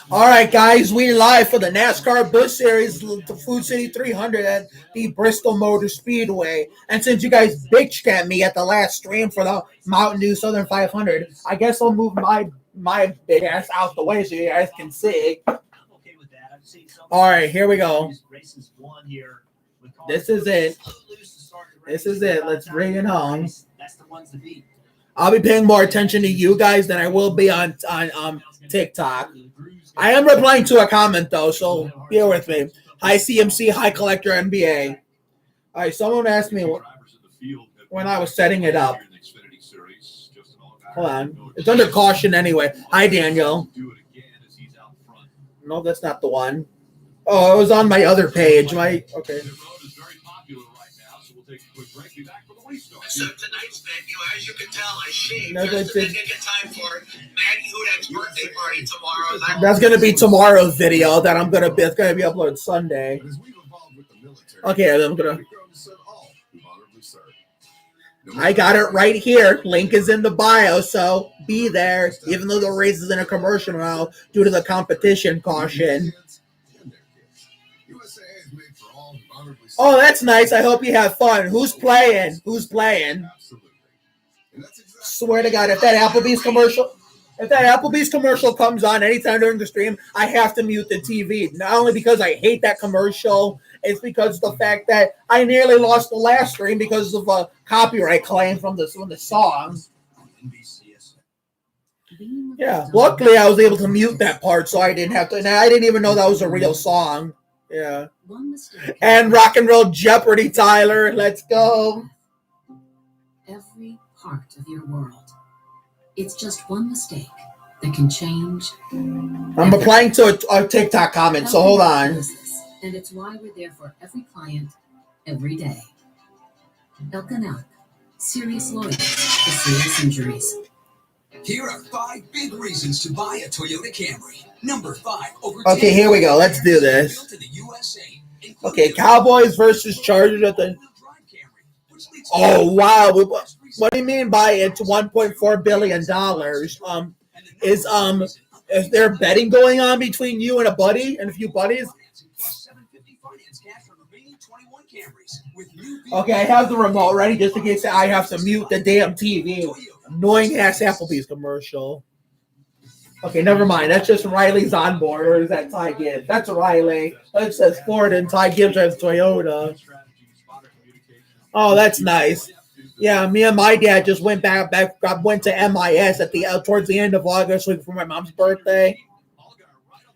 All right, guys, we live for the NASCAR Busch Series, the Food City 300 at the Bristol Motor Speedway. And since you guys bitched at me at the last stream for the Mountain Dew Southern 500, I guess I'll move my big ass out the way so you guys can see. All right, here we go. This is it. This is it. Let's bring it home. I'll be paying more attention to you guys than I will be on TikTok. I am replying to a comment though, so bear with me. Hi CMC, hi Collector NBA. All right, someone asked me when I was setting it up. Hold on, it's under caution anyway. Hi Daniel. No, that's not the one. Oh, it was on my other page. Okay. So tonight's venue, as you can tell, I shaved just to make it time for Maddie Hudak's birthday party tomorrow. That's gonna be tomorrow's video that it's gonna be uploaded Sunday. Okay, I'm gonna. I got it right here. Link is in the bio, so be there. Even though the race is in a commercial now due to the competition caution. Oh, that's nice. I hope you have fun. Who's playing? Swear to God, if that Applebee's commercial comes on anytime during the stream, I have to mute the TV. Not only because I hate that commercial, it's because of the fact that I nearly lost the last stream because of a copyright claim from the song. Yeah, luckily I was able to mute that part, so I didn't have to. And I didn't even know that was a real song. Yeah. And Rock and Roll Jeopardy, Tyler. Let's go. Every part of your world. It's just one mistake that can change. I'm replying to a TikTok comment, so hold on. And it's why we're there for every client, every day. Elkanak, serious lawyers for serious injuries. Here are 5 big reasons to buy a Toyota Camry. Number 5. Okay, here we go. Let's do this. Okay, Cowboys versus Chargers at the. Oh wow! What do you mean by it's $1.4 billion? Is there betting going on between you and a few buddies? Okay, I have the remote ready just in case I have to mute the damn TV. Annoying ass Applebee's commercial. Okay, never mind. That's just Riley's on board, or is that Ty Gibbs? That's Riley. It says Ford and Ty Gibbs has Toyota. Oh, that's nice. Yeah, me and my dad just went went to MIS towards the end of August for my mom's birthday.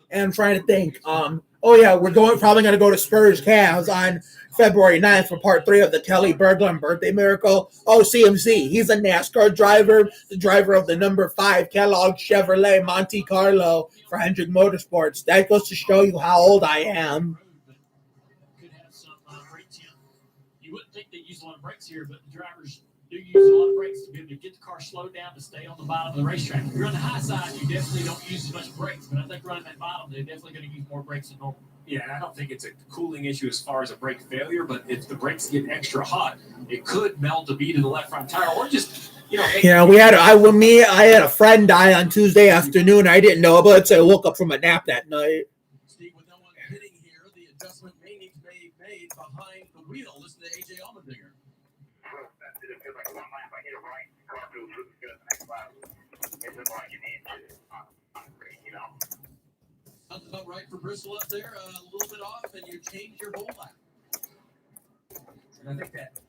And I'm trying to think. Oh yeah, we're probably going to go to Spurs Cavs on February 9th for part 3 of the Kelly Berglund Birthday Miracle. Oh, CMC. He's a NASCAR driver, the driver of the number 5 Kellogg Chevrolet Monte Carlo for Hendrick Motorsports. That goes to show you how old I am. You wouldn't think they use a lot of brakes here, but the drivers do use a lot of brakes to be able to get the car slowed down to stay on the bottom of the racetrack. If you're on the high side, you definitely don't use as much brakes. But I think running that bottom, they're definitely going to use more brakes than normal. Yeah, and I don't think it's a cooling issue as far as a brake failure, but if the brakes get extra hot, it could melt a bead in the left front tire, or just Yeah, I had a friend die on Tuesday afternoon. I didn't know, but I woke up from a nap that night. Steve, with no one hitting here, the adjustment may need to be made behind the wheel. Listen to AJ Allmendinger. Sounds about right for Bristol up there. A little bit off, and you change your whole lap. And I think that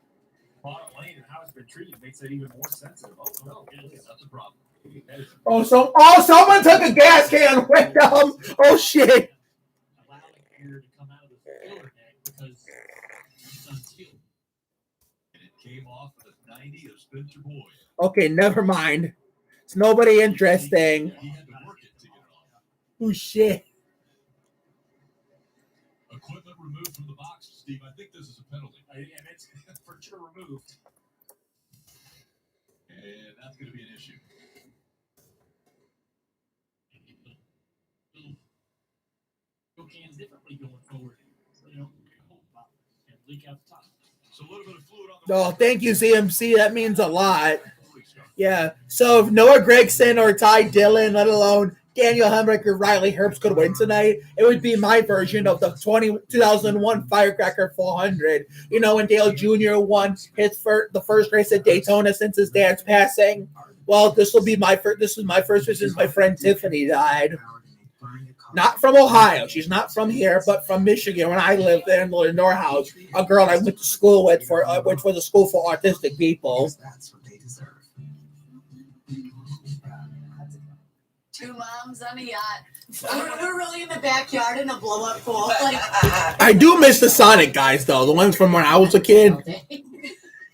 bottom lane and how it's been treated makes it even more sensitive. Oh, no, that's a problem. Someone took a gas can with them. Oh, shit. Allowing air to come out of the filler neck because it's unsealed. And it came off with a 90 of Spencer Boyd. Okay, never mind. It's nobody interesting. He had to work it to get it off. Oh, shit. Equipment removed from the box, Steve. I think this is a penalty. And it's for sure removed. And that's going to be an issue. Cans differently going forward. So, and leak out the top. So a little bit of fluid on the. Oh, thank you, CMC. That means a lot. Yeah. So if Noah Gragson or Ty Dillon, let alone Daniel Hemrick or Riley Herbst could win tonight, it would be my version of the 2001 Firecracker 400. You know, when Dale Jr. won the first race at Daytona since his dad's passing. Well, this will be my first. This is my first race since my friend Tiffany died. Not from Ohio. She's not from here, but from Michigan. When I lived there in Lenore House, a girl I went to school with which was a school for autistic people. That's what they deserve. Two moms on a yacht. We're really in the backyard in a blow-up pool. Like, I do miss the Sonic guys, though. The ones from when I was a kid.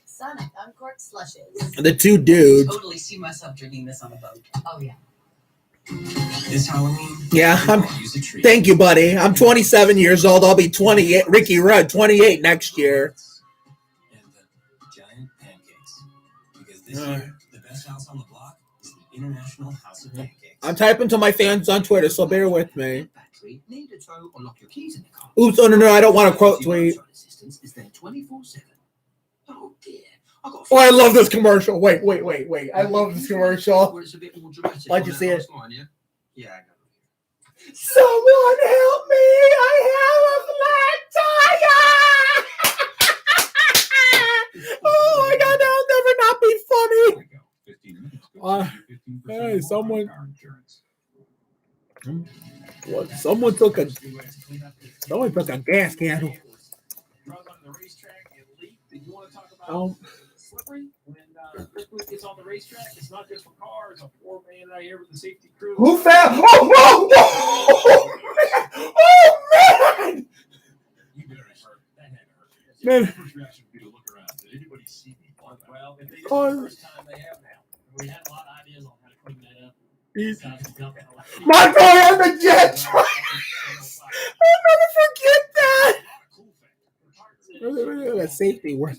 Sonic, uncorked slushes. The two dudes. Totally see myself drinking this on a boat. Oh, yeah. This Halloween, Yeah, use a treat. thank you, buddy. I'm 27 years old. I'll be 28. Ricky Rudd, 28 next year. And the giant pancakes. Because this year, the best house on the block is the International House of Pancakes. I'm typing to my fans on Twitter, so bear with me. Battery, need to throw or lock your keys in the car. Oops, oh no, I don't want to quote tweet. Assistance is there 24/7. Oh dear. Oh, I love this commercial. Wait. I love this commercial. Where it's a bit more dramatic. Why'd you see it? Yeah, I got it. Someone help me! I have a flat tire! Oh my god, that'll never not be funny! 15 minutes. Uh, 15% hey, off someone- car insurance. What? Someone took a gas can. Drug on the racetrack and leaked. And you want to talk about Oh, slippery? When Bristol gets on the racetrack, it's not just for cars. A poor man right here with the safety crew. who fell? Oh, man! You better hurt. That had to hurt. Man. My first reaction would be to look around. Did anybody see me? Well, if they did Oh. the first time, they have now. We had a lot of ideas on how to clean that up. Besides the dump and all that. My boy on the jet truck! I'll never forget that! Look at that safety work.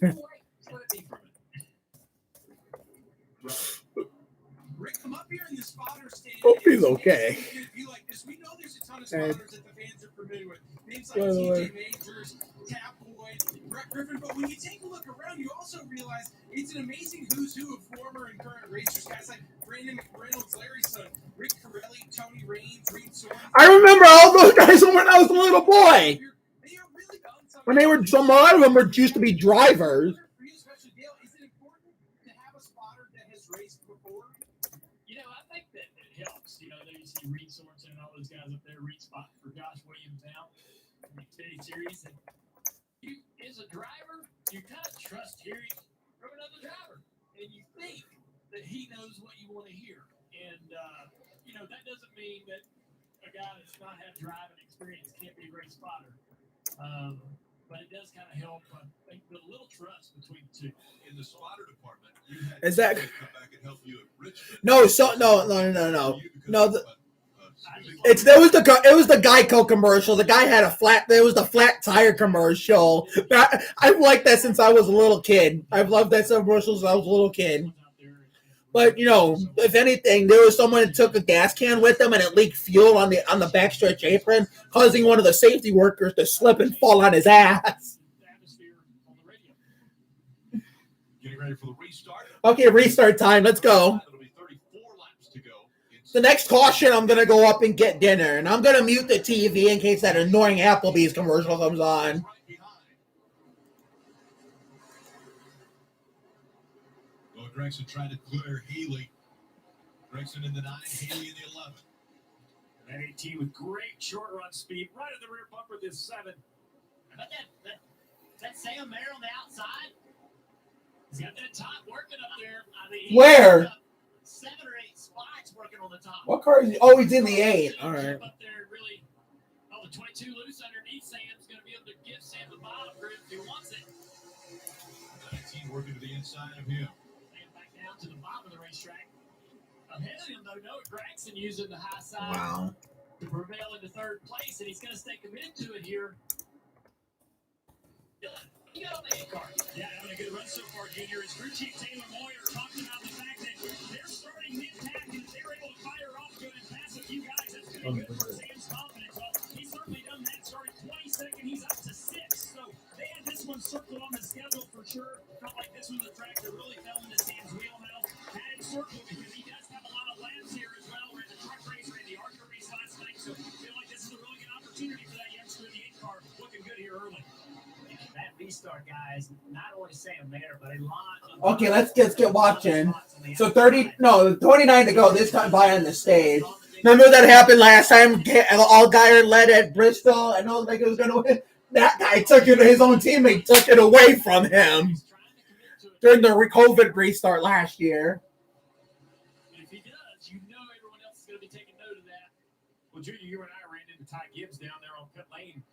Rick, come up here in the spotter stand. Hope he's okay. You like this. We know there's a ton of And- spotters that the fans are familiar with. Names like By the way. TJ Majors, Tap Boy, Brett Griffin. But when you take a look around, you also realize it's an amazing who's who of former and current racers. Guys like Brandon McReynolds, Larry Son, Rick Corelli, Tony Raines, Reed Soren. I remember all those guys from when I was a little boy. They are really done something. When they were, a lot of them were used to be drivers. For you, especially Dale, is it important to have a spotter that has raced before? You know, I think that it helps. You know, there you see Reed Sorensen and all those guys up there, Reed spot for Josh Williams now in the Xfinity Series. And you, as a driver, you kind of trust hearing from another driver. And you think that he knows what you want to hear. And, you know, that doesn't mean that a guy that's not had driving experience can't be a great spotter. But it does kind of help, I think, build a little trust between the two. In the spotter department, you had Is that- somebody come back and help you at Richmond. No, no. You because No, of, It was the Geico commercial. The guy had a flat. It was the flat tire commercial. I've liked that since I was a little kid. I've loved that commercial since I was a little kid. But you know, if anything, there was someone that took a gas can with them and it leaked fuel on the backstretch apron, causing one of the safety workers to slip and fall on his ass. Getting ready for the restart. Okay, restart time. Let's go. It'll be 34 laps to go. The next caution, I'm gonna go up and get dinner, and I'm gonna mute the TV in case that annoying Applebee's commercial comes on. Right behind. Well, Gregson tried to clear Healy. Gregson in the 9, Healy in the 11. That 18 with great short run speed, right at the rear bumper this 7. How about that Sam Merrill on the outside? He's got that top working up there. I mean, he's Where? got 7 or 8 spots working on the top. What car is he? Oh, he's in the 8. All right. Up there, really. Oh, the 22 loose underneath Sam's going to be able to give Sam the bottom grip if he wants it. 19 working to the inside of him. Sam back down to the bottom of the racetrack. Ahead of him, though, Noah Gregson using the high side Wow. to prevail into 3rd place, and he's going to stay committed to it here. Dylan, you got on the 8 car. Yeah, having a good run so far, Junior. His crew chief Taylor Moyer talked about the fact that they're starting mid-pack and they're able to fire off good and pass a few guys. That's going to be good for Sam's confidence. Well, he's certainly done that. Started 22nd, he's up to 6th. So they had this one circled on the schedule for sure. Felt like this was a track that really fell into Sam's wheelhouse. Had it circled because he does have a lot of laps here as well. We're in the truck race, we're in the ARC V-Star guys, not only Sam Mayer, but a lot of Okay, let's get watching. So 29 to go this time by on the stage. Remember that happened last time? All Geyer led at Bristol. I know like it was going to win. That guy took it. His own teammate took it away from him during the COVID restart last year. And if he does, you know everyone else is going to be taking note of that. Well, Junior, you and I ran into Ty Gibbs down there on pit lane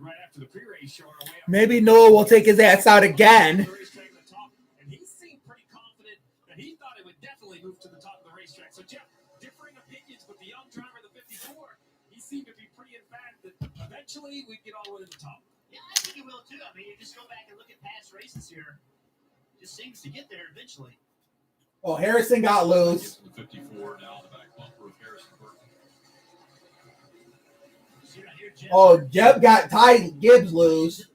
right after the pre-race show. Maybe Noah will take his ass out again. And he seemed pretty confident that he thought it would definitely move to the top of the racetrack. So, Jeff, differing opinions with the young driver, the 54, he seemed to be pretty emphatic that eventually we'd get all the way to the top. Yeah, I think he will too. I mean, you just go back and look at past races here. Just seems to get there eventually. Oh, Harrison got loose. The 54 now, the back bumper of Harrison Burton. Oh, Jeb got Ty Gibbs loose.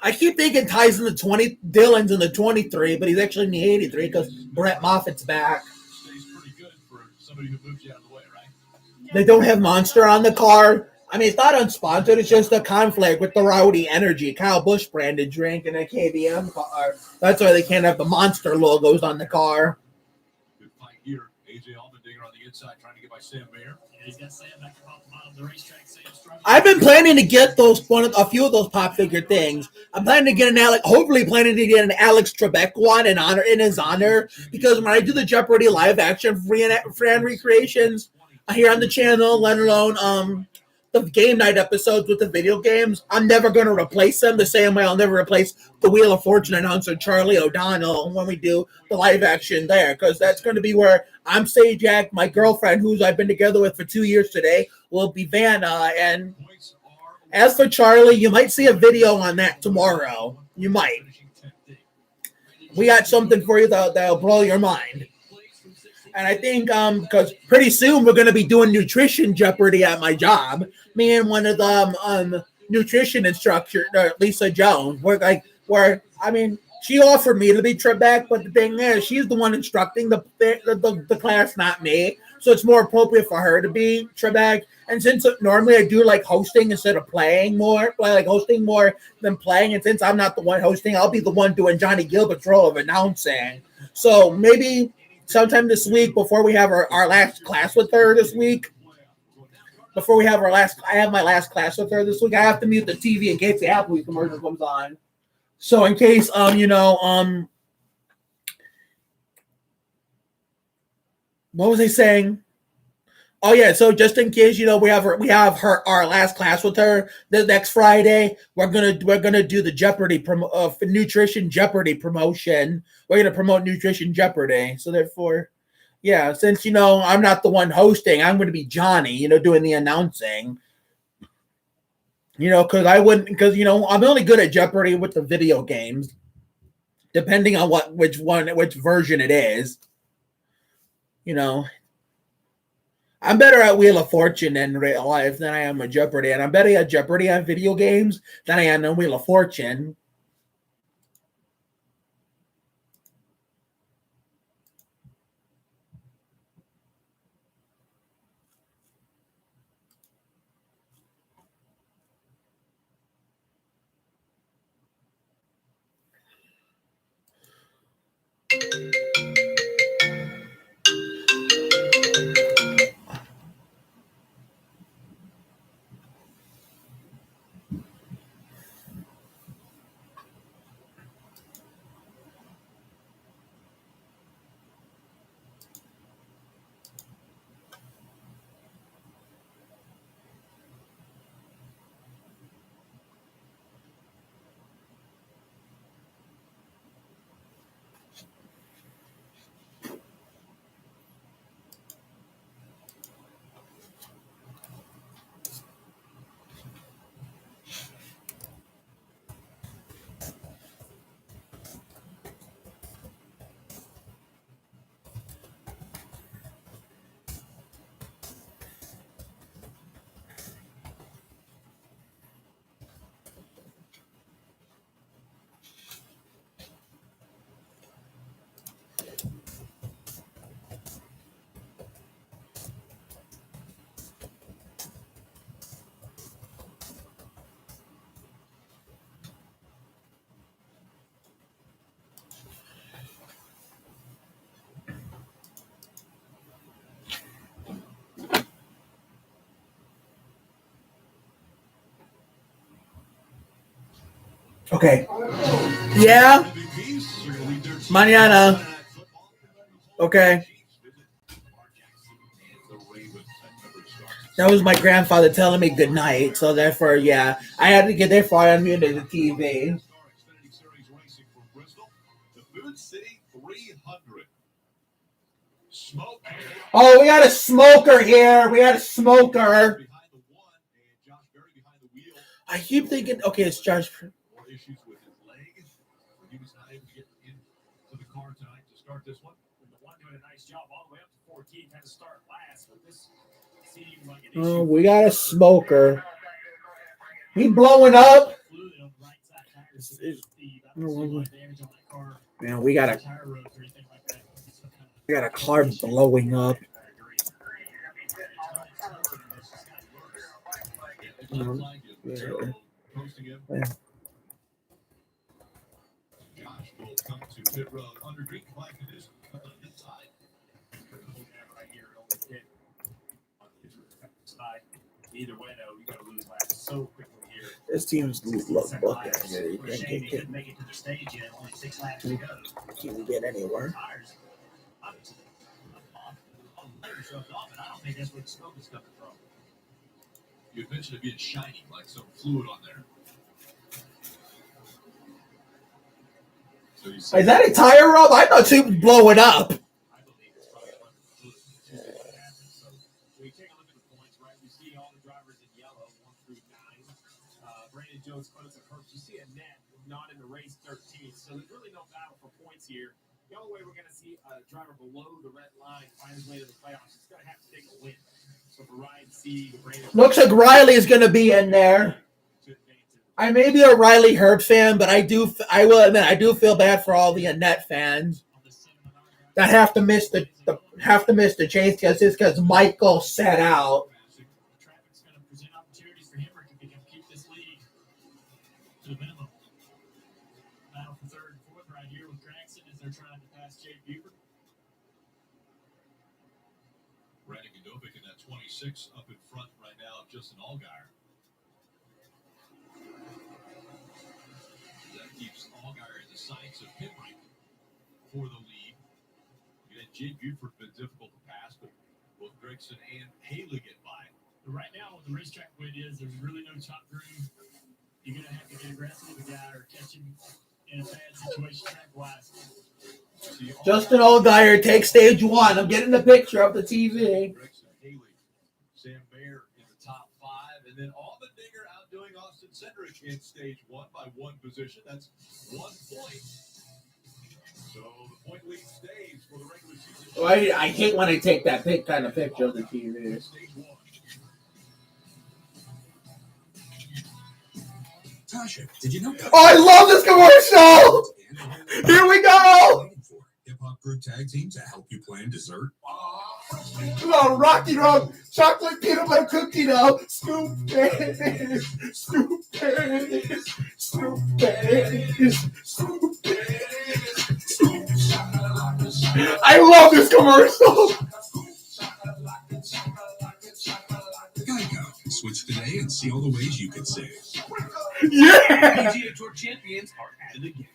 I keep thinking Ty's in the 20, Dylan's in the 23, but he's actually in the 83 because Brett Moffitt's back. Stays pretty good for somebody who moves you out of the way, right? They don't have Monster on the car. I mean, it's not unsponsored. It's just a conflict with the Rowdy Energy, Kyle Busch branded drink in a KBM car. That's why they can't have the Monster logos on the car. Good fight here. AJ Allmendinger on the inside trying to get by Sam Mayer. Yeah, he's got Sam back off the bottom of the racetrack. Sam's struggling. I've been planning to get a few of those pop figure things. I'm planning to get hopefully planning to get an Alex Trebek one in his honor, because when I do the Jeopardy live action fan recreations here on the channel, let alone the game night episodes with the video games, I'm never going to replace them the same way I'll never replace the Wheel of Fortune announcer Charlie O'Donnell when we do the live action there, because that's going to be where I'm Sajak, my girlfriend, who's I've been together with for 2 years today, will be Vanna. And as for Charlie, you might see a video on that tomorrow. You might. We got something for you that'll blow your mind. And I think because pretty soon we're going to be doing nutrition Jeopardy at my job. Me and one of the nutrition instructor, Lisa Jones. She offered me to be Trebek, but the thing is, she's the one instructing the class, not me. So it's more appropriate for her to be Trebek. And since normally I do like hosting instead of playing more, like hosting more than playing, and since I'm not the one hosting, I'll be the one doing Johnny Gilbert's role of announcing. So maybe sometime this week, before we have our last class with her this week, I have my last class with her this week. I have to mute the TV in case the Applebee's commercial comes on. So in case, what was I saying? Oh yeah, so just in case, we have our last class with her the next Friday. We're gonna do the Jeopardy nutrition Jeopardy promotion. We're gonna promote nutrition Jeopardy. So therefore, yeah, since I'm not the one hosting, I'm gonna be Johnny, doing the announcing. Because I'm only good at Jeopardy with the video games, depending on which version it is. I'm better at Wheel of Fortune in real life than I am at Jeopardy, and I'm better at Jeopardy on video games than I am on Wheel of Fortune. Okay. Yeah. Mañana. Okay. That was my grandfather telling me good night. So therefore, yeah, I had to get there before I unmuted the TV. Oh, we got a smoker here. We got a smoker. I keep thinking, okay, it's Josh. Issues with his leg. He was not able to get into the car tonight to start this one. The one doing a nice job all the way up to 14, had to start last, but this seemed like an Oh, we got a smoker. He blowing up. Man, we got a car blowing up. Yeah. Josh will come to pit road under green flag conditions on this side. Either way, though, you got to lose laps so quickly here. This team's looking. Shame he couldn't make it to the stage yet. Only 6 laps to go. Can't get anywhere. I don't think that's where the smoke is coming from. You mentioned it being shiny, like some fluid on there. So is that a tire rub? I thought she was blowing up. I believe it's probably one of the fluids that happens. So we take a look at the points, right? We see all the drivers in yellow, 1 through 9. Brandon Jones, Clemson Herbst. You see a net not in the race 13. So there's really no battle for points here. The only way we're going to see a driver below the red line find his way to the playoffs is going to have to take a win. So for Ryan C, looks like Riley is going to be in there. I may be a Riley Hurt fan, but I will admit I do feel bad for all the Annette fans that have to miss the chase because Michael sat out. Traffic's going to present opportunities for him if he can keep this lead to the minimum. Battle for third and fourth right here with Gregson as they're trying to pass Jay Buford. Brandon Godovic in that 26 up in front right now of Justin Allgaier. That keeps Allgaier in the sights of Henry for the lead. And Jay Buford been difficult to pass, but both Gregson and Haley get by. But right now, what the racetrack win is, there's really no top groove. You're going to have to get aggressive with the guy or catch him in a bad situation track-wise. Justin Allgaier takes stage 1. I'm getting the picture of the TV. Gregson, Haley, Sam Mayer in the top 5, and then Allmendinger outdoing Austin Cedric in stage 1 by 1 position. That's 1 point. So the point lead stays for the regular season. Oh, I hate when I take that kind of picture of the TV. Stage 1. Tasha, did you know? Oh, I love this commercial! Here we go! Hip-hop group tag team to help you plan dessert. Oh, Rocky Road, chocolate peanut butter cookie dough, scoop this, scoop this, scoop this, scoop this. I love this commercial. Geico. Switch today and see all the ways you could save. Yeah! PGA Tour champions are at it again.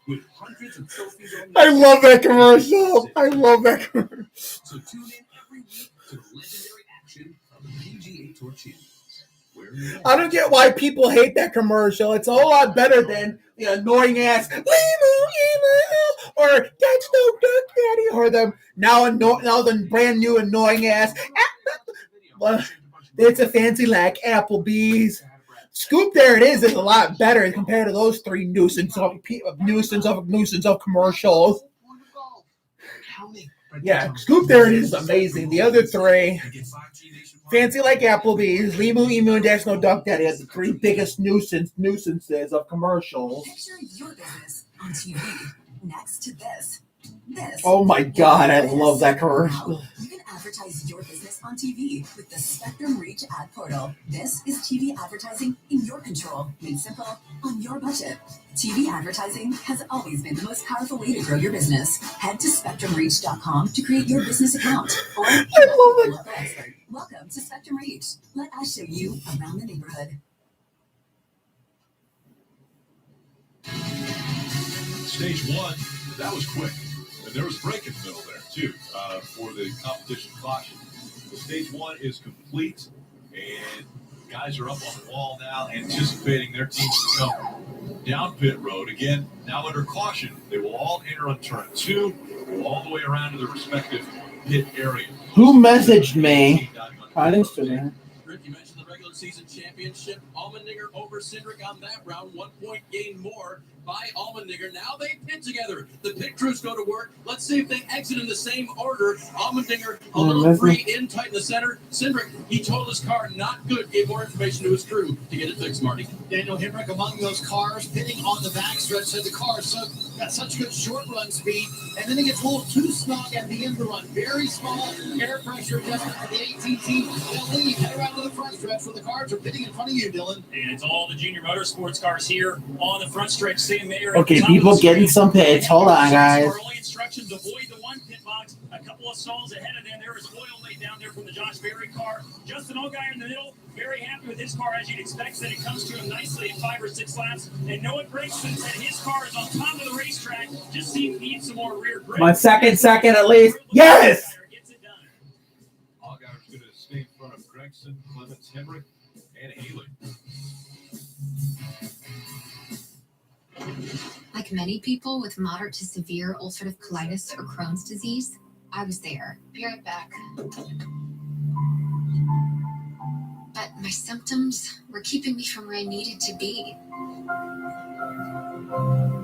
With hundreds of trophies on I love that commercial. I love that commercial. So tune in every week to the legendary action of the PGA Tour champions. I don't get why people hate that commercial. It's a whole lot better than the annoying ass or that's no duck daddy or the now the brand new annoying ass. It's a fancy like Applebee's. Scoop, there it is a lot better compared to those 3 nuisance of commercials. Yeah, Scoop, there it is amazing. The other 3, fancy like Applebee's, Limu, Emu, and Dash No Duck Daddy are the 3 biggest nuisances of commercials. Picture your business on TV next to this. Oh my God, I love that commercial. Now, you can advertise your business on TV with the Spectrum Reach ad portal. This is TV advertising in your control, made simple, on your budget. TV advertising has always been the most powerful way to grow your business. Head to SpectrumReach.com to create your business account. Or welcome to Spectrum Reach. Let us show you around the neighborhood. Stage 1, that was quick. And there was a break in the middle there, too, for the competition caution. The stage 1 is complete, and guys are up on the wall now, anticipating their teams to come down pit road. Again, now under caution, they will all enter on turn 2, go all the way around to their respective pit area. Who messaged me on Instagram? Rick, you mentioned the regular season championship. Allmendinger over Cindric on that round. 1 point gain more by Allmendinger. Now they pit together. The pit crews go to work. Let's see if they exit in the same order. Allmendinger a little free in tight in the center. Cindric, he told his car not good. Gave more information to his crew to get it fixed, Marty. Daniel Hemrick among those cars pitting on the backstretch, said the car got such good short run speed, and then it gets a little too snug at the end of the run. Very small air pressure adjustment for the ATT. They'll leave, head around to the front stretch where the cars are pitting in front of you, Dylan. And it's all the junior motorsports cars here on the front stretch. Sam Mayer. Okay, people getting some pits. Hold on, guys. Early instructions: avoid the one pit box. A couple of stalls ahead of them. There is oil laid down there from the Josh Berry car. Justin Allgaier in the middle. Very happy with his car, as you'd expect. That it comes to him nicely in 5 or 6 laps. And Noah Gragson said his car is on top of the racetrack. Just needs some more rear grip. My second at least. Yes! Allgaier's going to stay in front of Gregson, Clements, Hemrick, and Haley. Like many people with moderate to severe ulcerative colitis or Crohn's disease, I was there. Be right back. But my symptoms were keeping me from where I needed to be.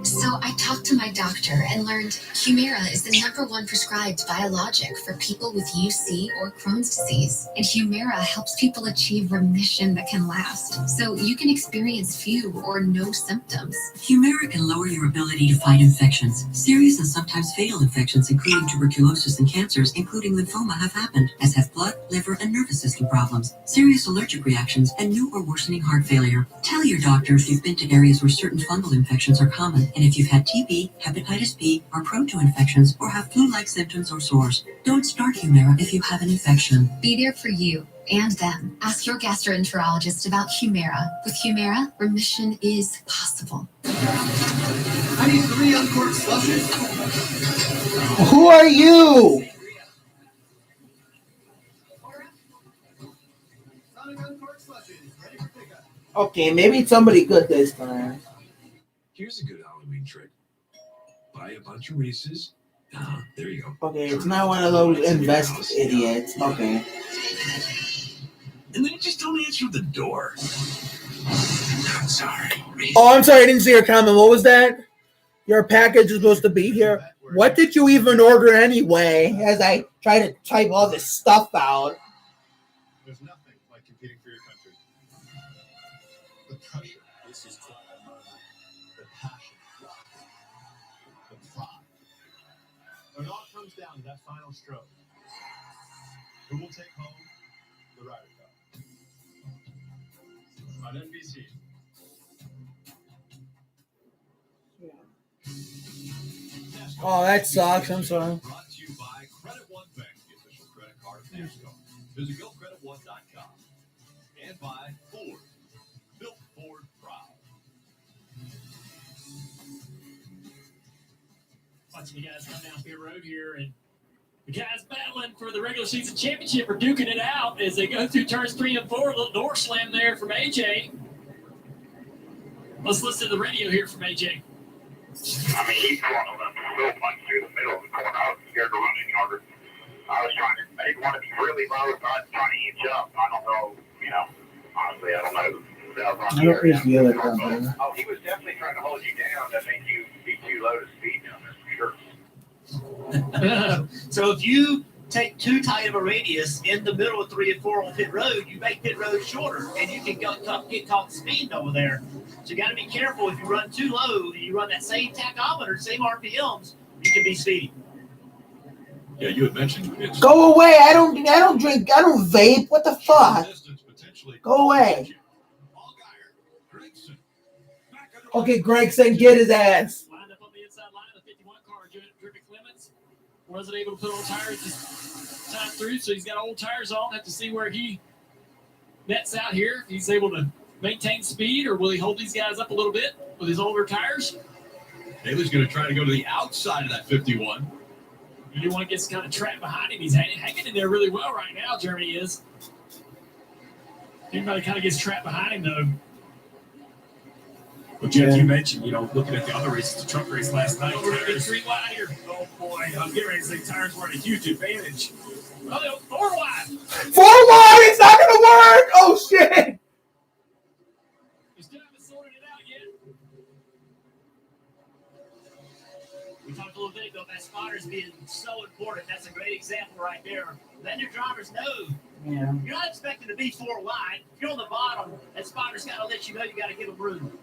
So I talked to my doctor and learned Humira is the #1 prescribed biologic for people with UC or Crohn's disease. And Humira helps people achieve remission that can last, so you can experience few or no symptoms. Humira can lower your ability to fight infections. Serious and sometimes fatal infections, including tuberculosis and cancers, including lymphoma, have happened, as have blood, liver, and nervous system problems, serious allergic reactions, and new or worsening heart failure. Tell your doctor if you've been to areas where certain fungal infections are common, and if you've had TB, hepatitis B, are prone to infections, or have flu-like symptoms or sores. Don't start Humira if you have an infection. Be there for you and them. Ask your gastroenterologist about Humira. With Humira, remission is possible. I need 3 uncorked slushes. Who are you? Okay, maybe somebody good this time. Here's a good Halloween trick. Buy a bunch of Reese's. There you go. Okay, it's not one of those invest idiots. Okay. And then just don't answer the door. I'm sorry. Oh, I'm sorry. I didn't see your comment. What was that? Your package is supposed to be here. What did you even order anyway? As I try to type all this stuff out. There's nothing like competing for your country. The pressure. This is the passion. The pride. When it all comes down to that final stroke, who will take home the Ryder Cup? On NBC. Oh, that sucks. I'm sorry. Brought to you by Credit One Bank, the official credit card of NASCAR. Visit GoCreditOne.com. And by Ford. Built Ford proud. Watching the guys come down pit road here, and the guys battling for the regular season championship are duking it out as they go through turns 3 and 4. A little door slam there from AJ. Let's listen to the radio here from AJ. I mean, he throttled up real much through the middle of the corner. I was scared to run any harder. I was trying to, I didn't want to be really low, so I was trying to inch up. I don't know, honestly, I don't know. I don't reach the other company. Oh, he was definitely trying to hold you down to make you be too low to speed down there, for sure. So if you take too tight of a radius in the middle of 3 and 4 on pit road, you make pit road shorter, and you can get caught speeding over there. So you got to be careful. If you run too low, you run that same tachometer, same RPMs, you can be speeding. Yeah, you had mentioned it's Go away. I don't drink. I don't vape. What the fuck? Go away. Okay, Gregson, get his ass. Lined up on the inside line of the 51 car, Drippy Clements. Wasn't able to put old tires this time through, so he's got old tires on. Have to see where he nets out here. He's able to maintain speed, or will he hold these guys up a little bit with his older tires? Haley's going to try to go to the outside of that 51. You want to get kind of trapped behind him. He's hanging in there really well right now, Jeremy is. Everybody kind of gets trapped behind him, though. Well, Jeff, you mentioned, looking at the other races, the truck race last night. It's 3 wide here. Oh, boy. I'm getting ready to say tires were at a huge advantage. Oh, 4 wide. 4 wide. It's not going to work. Oh, shit. We still haven't sorted it out yet. We talked a little bit about that spotters being so important. That's a great example right there. Then your drivers know. Yeah. You're not expecting to be 4 wide. If you're on the bottom, that spotter's got to let you know you got to give them room.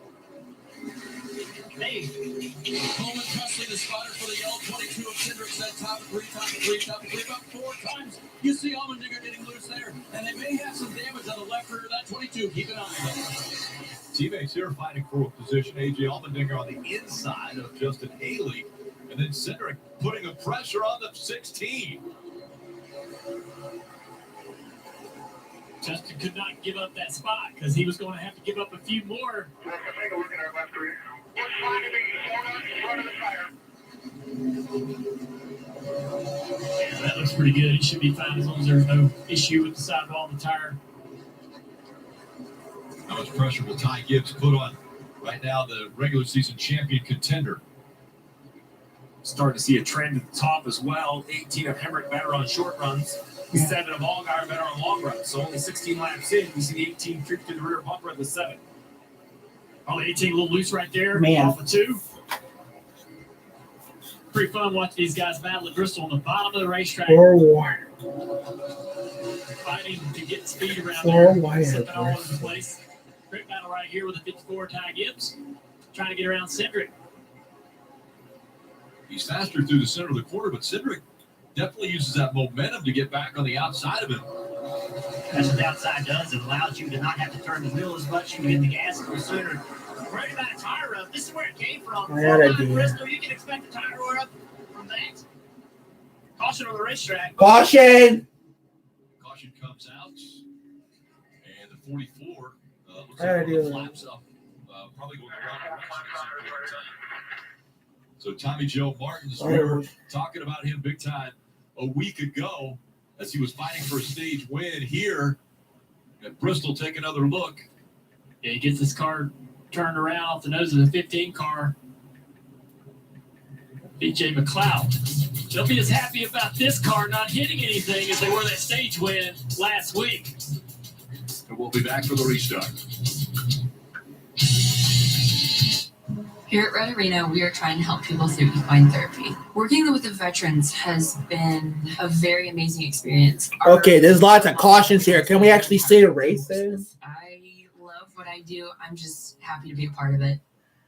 Hey. Coleman Presley, the spotter for the L22 of Cindric, said top 3, top 3, top 3, about 4 times. You see Allmendinger getting loose there, and they may have some damage on the left rear of that 22. Keep an eye on it. Teammates here fighting for a position. A.J. Allmendinger on the inside of Justin Haley. And then Cindric putting the pressure on the 16. Justin could not give up that spot because he was going to have to give up a few more. Take a look at our left rear. We're trying to be in front of the tire. Yeah, that looks pretty good. He should be fine as long as there's no issue with the sidewall and the tire. How much pressure will Ty Gibbs put on right now the regular season champion contender? Starting to see a trend at the top as well. 18 of Hemrick better on short runs. 7 of Allgaier better on long runs. So only 16 laps in, we see the 18 creep to the rear bumper at the 7. Probably 18 a little loose right there. Man. Off of 2. Pretty fun watching these guys battle at Bristol on the bottom of the racetrack. 4 wide. Fighting to get speed around 4 there. wide. Slipping all over the place. Great battle right here with the 54 Ty Gibbs. Trying to get around Cindric. He's faster through the center of the quarter, but Cindric definitely uses that momentum to get back on the outside of him. That's what the outside does. It allows you to not have to turn the wheel as much. You can get the gas a little sooner. Worried about a tire rub. This is where it came from. Bad idea. Bristol, you can expect a tire rub from that. Caution on the racetrack. Caution. Caution comes out, and the 44 looks Bad like idea. it flaps up, probably going the wrong direction at some point in time. So Tommy Joe Martins, we were talking about him big time a week ago as he was fighting for a stage win here at Bristol. Take another look. Yeah, he gets his car turned around off the nose of the 15 car. BJ McLeod. They'll be as happy about this car not hitting anything as they were that stage win last week. And we'll be back for the restart. Here at Red Arena, we are trying to help people through equine therapy. Working with the veterans has been a very amazing experience. Okay, there's lots of cautions here. Can we actually see the races? I love what I do. I'm just happy to be a part of it.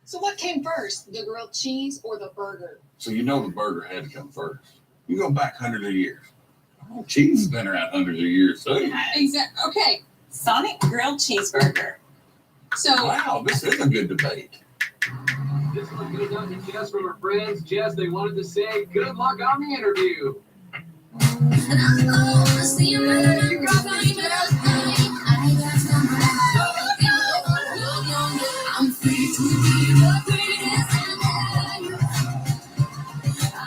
So what came first, the grilled cheese or the burger? So you know the burger had to come first. You go back hundreds of years. Oh, cheese has been around hundreds of years, so. Exactly. Okay. Sonic grilled cheeseburger. So Wow, this is a good debate. This is a good enough Jess from her friends. Jess, they wanted to say good luck on the interview. I'm free to be the greatest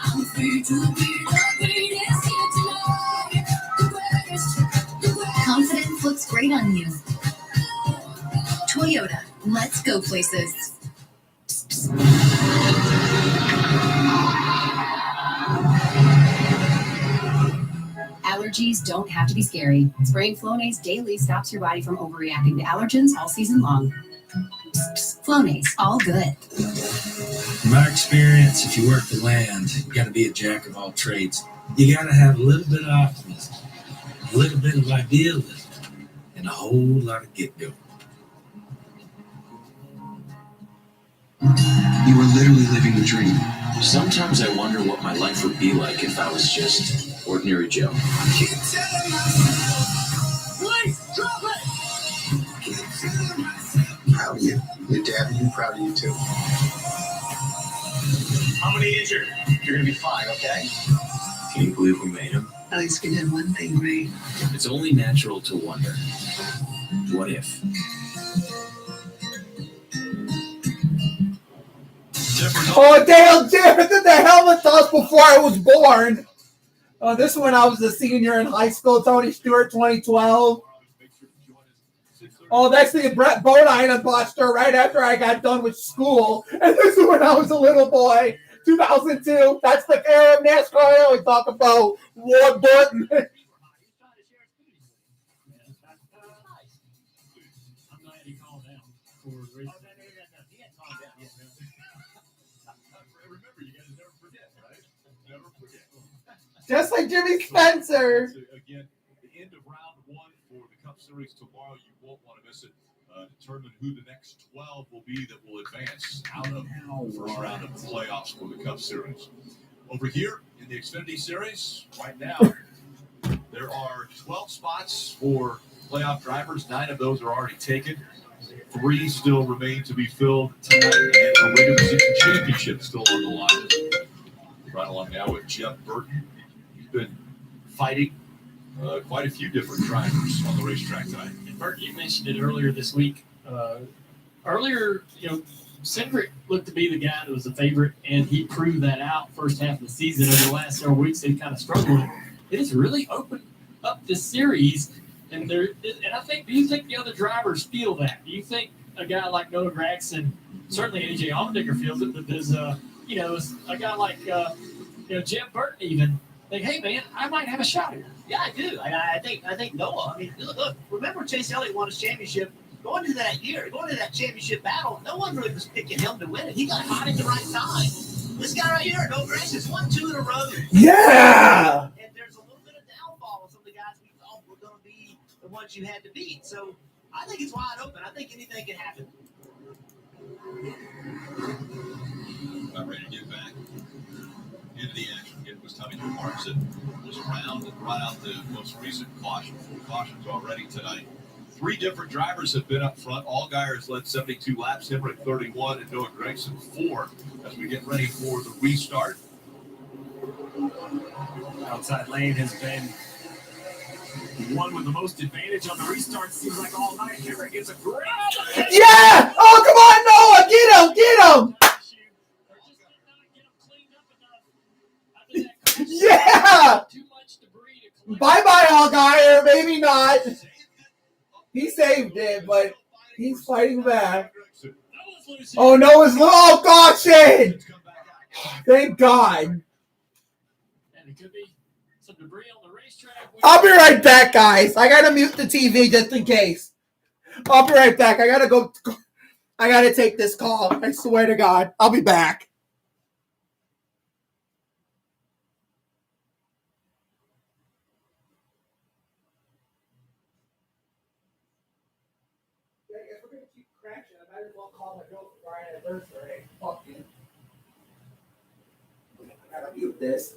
I'm free to be the greatest here tonight. The greatest. Confidence looks great on you. Toyota, let's go places. Allergies don't have to be scary. Spraying Flonase daily stops your body from overreacting to allergens all season long. Flonase, all good. From my experience, if you work the land, you got to be a jack of all trades. You got to have a little bit of optimism, a little bit of idealism, and a whole lot of get-go. You were literally living the dream. Sometimes I wonder what my life would be like if I was just ordinary Joe. Please, drop it! Proud of you. Your dad and you, proud of you too. How many injured? You're gonna be fine, okay? Can you believe we made him? At least we did one thing right. It's only natural to wonder, what if? Oh, Dale Jarrett did the helmet toss before I was born. Oh, this one I was a senior in high school. Tony Stewart, 2012. Oh, that's the Brett Bodine imposter right after I got done with school. And this is when I was a little boy, 2002. That's the era of NASCAR I always talk about. Ward Burton. I'm glad he called out for racing. Remember, you guys never forget, right? Never forget. Just like Jimmy Spencer. So again, the end of round one for the Cup Series tomorrow. You won't want to miss it. Determine who the next 12 will be that will advance out of the first round of the playoffs for the Cup Series. Over here in the Xfinity Series, right now, there are 12 spots for playoff drivers. 9 of those are already taken. 3 still remain to be filled tonight, and the regular season championship still on the line. Right along now with Jeff Burton. He's been fighting quite a few different drivers on the racetrack tonight. And Bert, you mentioned it earlier this week. Earlier, Cindric looked to be the guy that was the favorite, and he proved that out first half of the season. Over the last several weeks, they kind of struggled. It has really opened up this series, and I think. Do you think the other drivers feel that? Do you think a guy like Noah Gragson, certainly AJ Allmendinger feels it, but there's a guy like Jeff Burton even think, hey man, I might have a shot here. Yeah, I do. I think Noah. I mean, look. Remember, Chase Elliott won his championship. Going to that championship battle, no one really was picking him to win it. He got hot at the right time. This guy right here, Noah Gragson's won 2 in a row. Yeah. And there's a little bit of downfall with some of the guys we thought were going to be the ones you had to beat. So I think it's wide open. I think anything can happen. About ready to get back into the action. It was Tommy Marks that was around and brought out the most recent caution. 4 cautions already tonight. 3 different drivers have been up front. Allgaier has led 72 laps, Hemrick 31, and Noah Gragson 4 as we get ready for the restart. Outside lane has been one with the most advantage on the restart. Seems like all night. Hemrick gets a grab. Yeah! Oh, come on, Noah! Get him! Yeah! Bye-bye, Allgaier. Maybe not. He saved it, but he's fighting back. Oh, Noah's... Oh, God, Shane! Thank God. And it could be some debris on the racetrack. I'll be right back, guys. I gotta mute the TV just in case. I'll be right back. I gotta go. I gotta take this call. I swear to God. I'll be back. If we're gonna keep crashing, I might as well call my girl for our anniversary. Fuck you. I gotta mute this.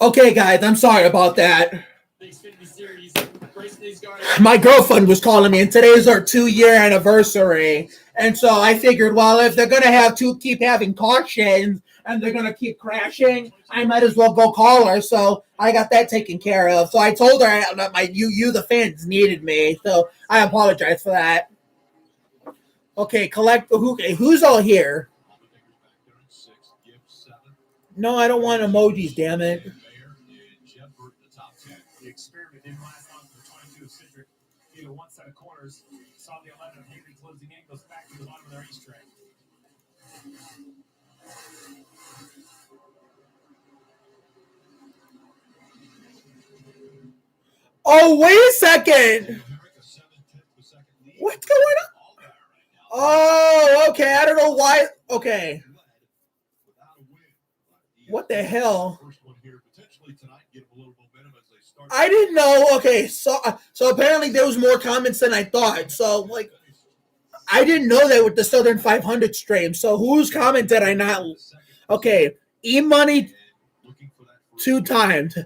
Okay, guys, I'm sorry about that. The Xfinity Series, racing these cars. My girlfriend was calling me, and today's our 2-year anniversary. And so I figured, well, if they're going to keep having cautions and they're going to keep crashing, I might as well go call her. So I got that taken care of. So I told her that you, the fans, needed me. So I apologize for that. Okay, who's all here? No, I don't want emojis, damn it. The experiment didn't last long for the 22 of Citric. Either one set of corners. Saw the 11 of Henry closing in, goes back to the bottom of the racetrack. Oh, wait a second. What's going on? Oh, okay. I don't know why. Okay. What the hell? I didn't know. Okay, so apparently there was more comments than I thought. So I didn't know that with the Southern 500 stream. So whose comment did I not? Okay, E-Money 2 times.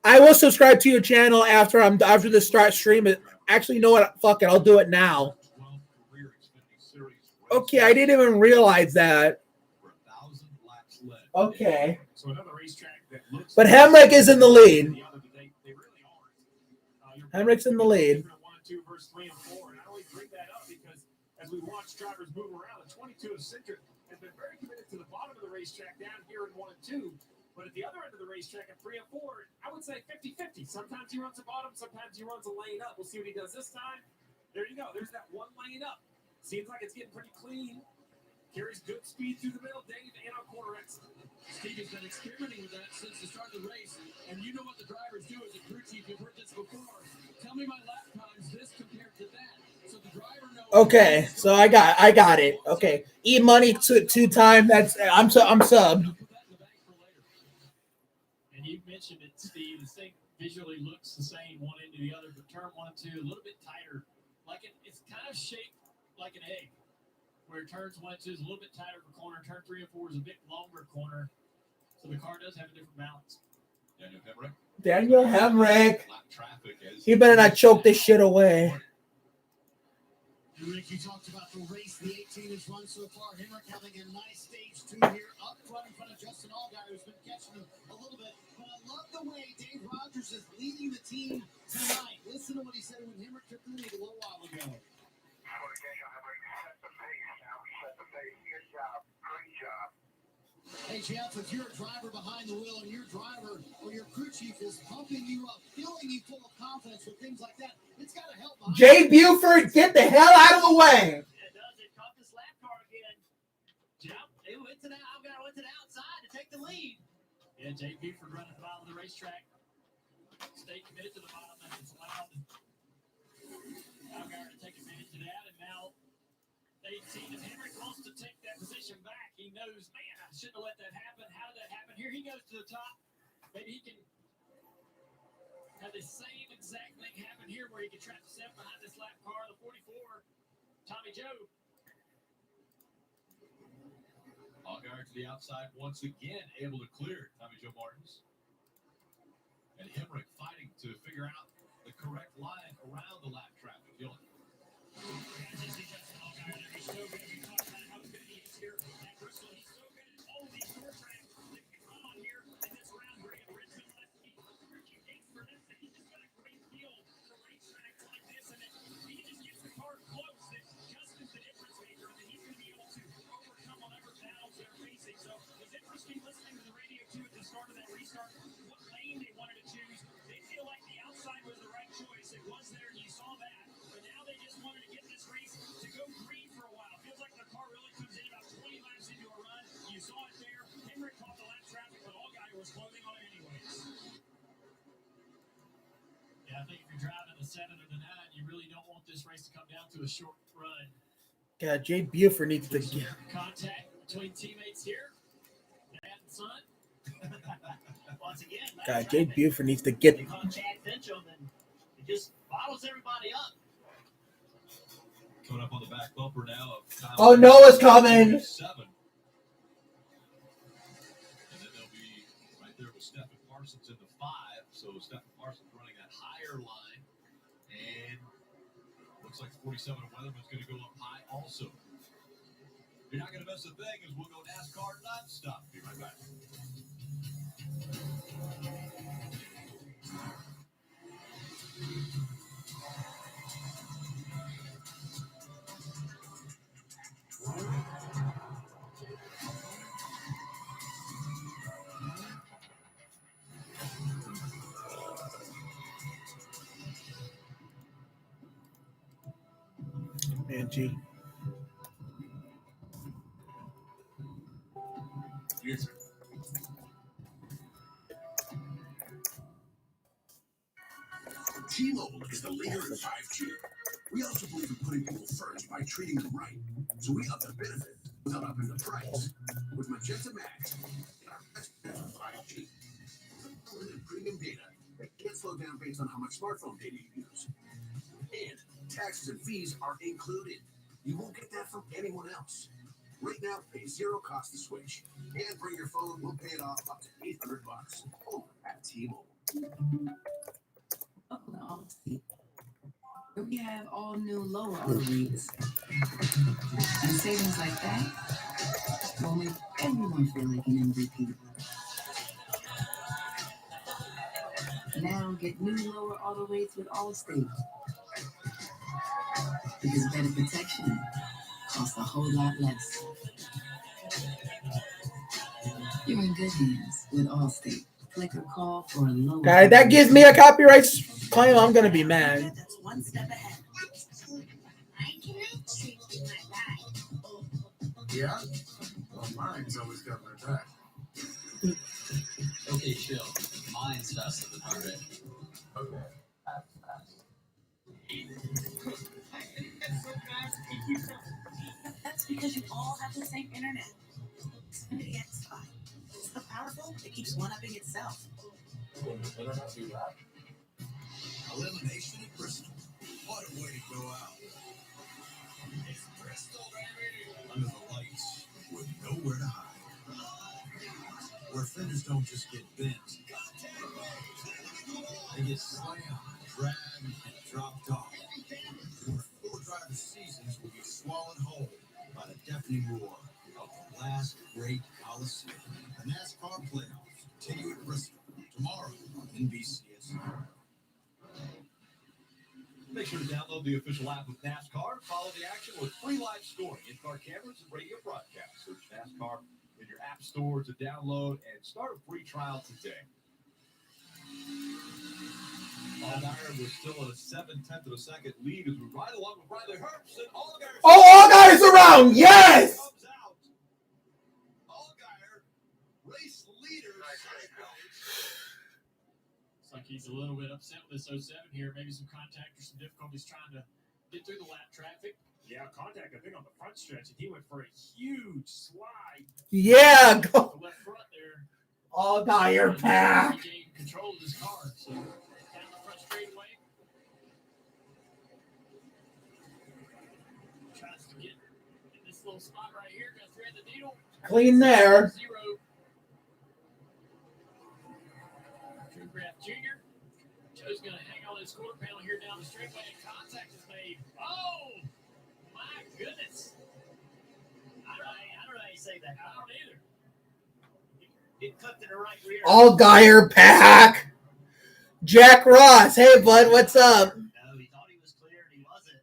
I will subscribe to your channel after the start stream. Actually, you know what? Fuck it, I'll do it now. Okay, I didn't even realize that. Okay. But Hemrick is in the lead. Hemrick's in the lead. As we watch drivers move around, the 22 of Citric has been very committed to the bottom of the racetrack down here in 1 and 2. But at the other end of the racetrack at 3 and 4, I would say 50-50. Sometimes he runs a bottom, sometimes he runs a lane up. We'll see what he does this time. There you go. There's that 1 lane up. Seems like it's getting pretty clean. Carries good speed through the middle. Dave and on corner exit. Steve has been experimenting with that since the start of the race. And you know what the drivers do as a crew chief. You've heard this before. Tell me my lap times this compared to that. So the driver knows. Okay, so I got it. Okay, E-Money 2 time. That's I'm subbed. And you mentioned it, Steve. This thing visually looks the same one end to the other, but turn 1 and 2 a little bit tighter. Like it's kind of shaped like an egg, where turns 1 and 2 is a little bit tighter for corner. Turn 3 and 4 is a bit longer corner. So the car does have a different balance. Daniel Hemrick. He better not choke this shit away. Rick, you talked about the race the 18 has run so far. Hemrick having a nice stage 2 here up front in front of Justin Allgaier, who's been catching him a little bit. But I love the way Dave Rogers is leading the team tonight. Listen to what he said when Hemrick took the lead a little while ago. Hey, Jeff, if you're a driver behind the wheel and your driver or your crew chief is pumping you up, filling you full of confidence with things like that, it's got to help. Jay Buford, get the hell out of the way. It does. It caught this lap car again. Jump. It went to the outside to take the lead. Yeah, Jay Buford running the bottom of the racetrack. Stay committed to the bottom. It's allowed Allgaier to take advantage of that. And now 18 of Henry wants to take that position back. He knows, man, I shouldn't have let that happen. How did that happen? Here he goes to the top. Maybe he can have the same exact thing happen here where he can trap himself behind this lap car, the 44, Tommy Joe. Allgaier to the outside once again, able to clear Tommy Joe Martins. And Hemrick fighting to figure out the correct line around the lap traffic. Dylan. He's so good. We talked about how good he is here at Bristol. He's so good at all of these short tracks that can come on here in this round. Great Richmond left. He takes for this, and he's just got a great feel for racetracks like this. And he just gets the car close. That Justin's the difference maker, and he's going to be able to overcome whatever battles they're facing. So it was interesting listening to the radio too at the start of that restart. What lane they wanted to choose. They feel like the outside was the right choice. It was there, and you saw that. But now they just wanted to get this race to go green for a while. Feels like the car really comes in about 20 laps into a run. You saw it there. Henry caught the lap traffic, but Allgaier was closing on it anyways. Yeah, I think if you're driving the 7 or the 9, you really don't want this race to come down to a short run. Yeah, Jay Buford needs to get Contact between teammates here. Dad and son. Once again, God, Jay Buford needs to get. They call Chad Fincham, and it just bottles everybody up. Coming up on the back bumper now of Kyle. Oh, Noah's coming. 7. And then they'll be right there with Stephen Parsons. 5. So Stephen Parsons running that higher line. And looks like 47 of Weatherman's going to go up high also. You're not going to miss a thing as we'll go NASCAR nonstop. Be right back. Angie. Yes. T-Mobile is the leader in 5G. We also believe in putting people first by treating them right. So we up the benefit without upping the price. With Magenta Max, that's 5G. Unlimited premium data that can't slow down based on how much smartphone data you use. And taxes and fees are included. You won't get that from anyone else. Right now, pay $0 cost to switch. And bring your phone, we'll pay it off up to $800. Over at T-Mobile. We have all new lower auto rates. And savings like that will make everyone feel like an MVP. Now get new lower auto rates with Allstate. Because better protection costs a whole lot less. You're in good hands with Allstate. Click or call for a lower. Guy, that gives me a copyright claim. I'm gonna be mad. That's one step ahead. Yeah? Well, mine's always got my back. Okay, chill. Mine's faster than heart rate. Okay. That's because you all have the same internet. Xfinity X5. It's so powerful, it keeps one-upping itself. Elimination at Bristol. What a way to go out. It's Bristol, baby. Under the lights, with nowhere to hide. Where fenders don't just get bent. They get slammed, dragged, and dropped off. Where four-driver seasons will be swallowed whole by the deafening roar of the last great Coliseum. The NASCAR playoffs continue at Bristol tomorrow on NBCSN. Make sure to download the official app with NASCAR. Follow the action with free live scoring, in-car cameras, and radio broadcasts. Search NASCAR in your app store to download and start a free trial today. Allgaier was still at a 7/10 of a second lead as we ride along with Riley Herbst and Allgaier. Oh, Allgaier's around! Yes! Comes out. Allgaier, race leader. Looks like he's a little bit upset with this 07 here. Maybe some contact or some difficulties trying to get through the lap traffic. Yeah, contact, I think, on the front stretch, and he went for a huge slide. Yeah, go. The left front there. Allgaier pack. Regaining control of his car. So down the front straightaway. Tries to get in this little spot right here. Gonna thread the needle. Clean there. 0. Drew Graff Jr. Joe's gonna hang on his quarter panel here down the straightaway, and contact is made. Oh my goodness! I don't know how you say that. I don't either. It clipped in the right rear. Allgaier pack. Jack Ross. Hey, bud, what's up? No, he thought he was clear, and he wasn't.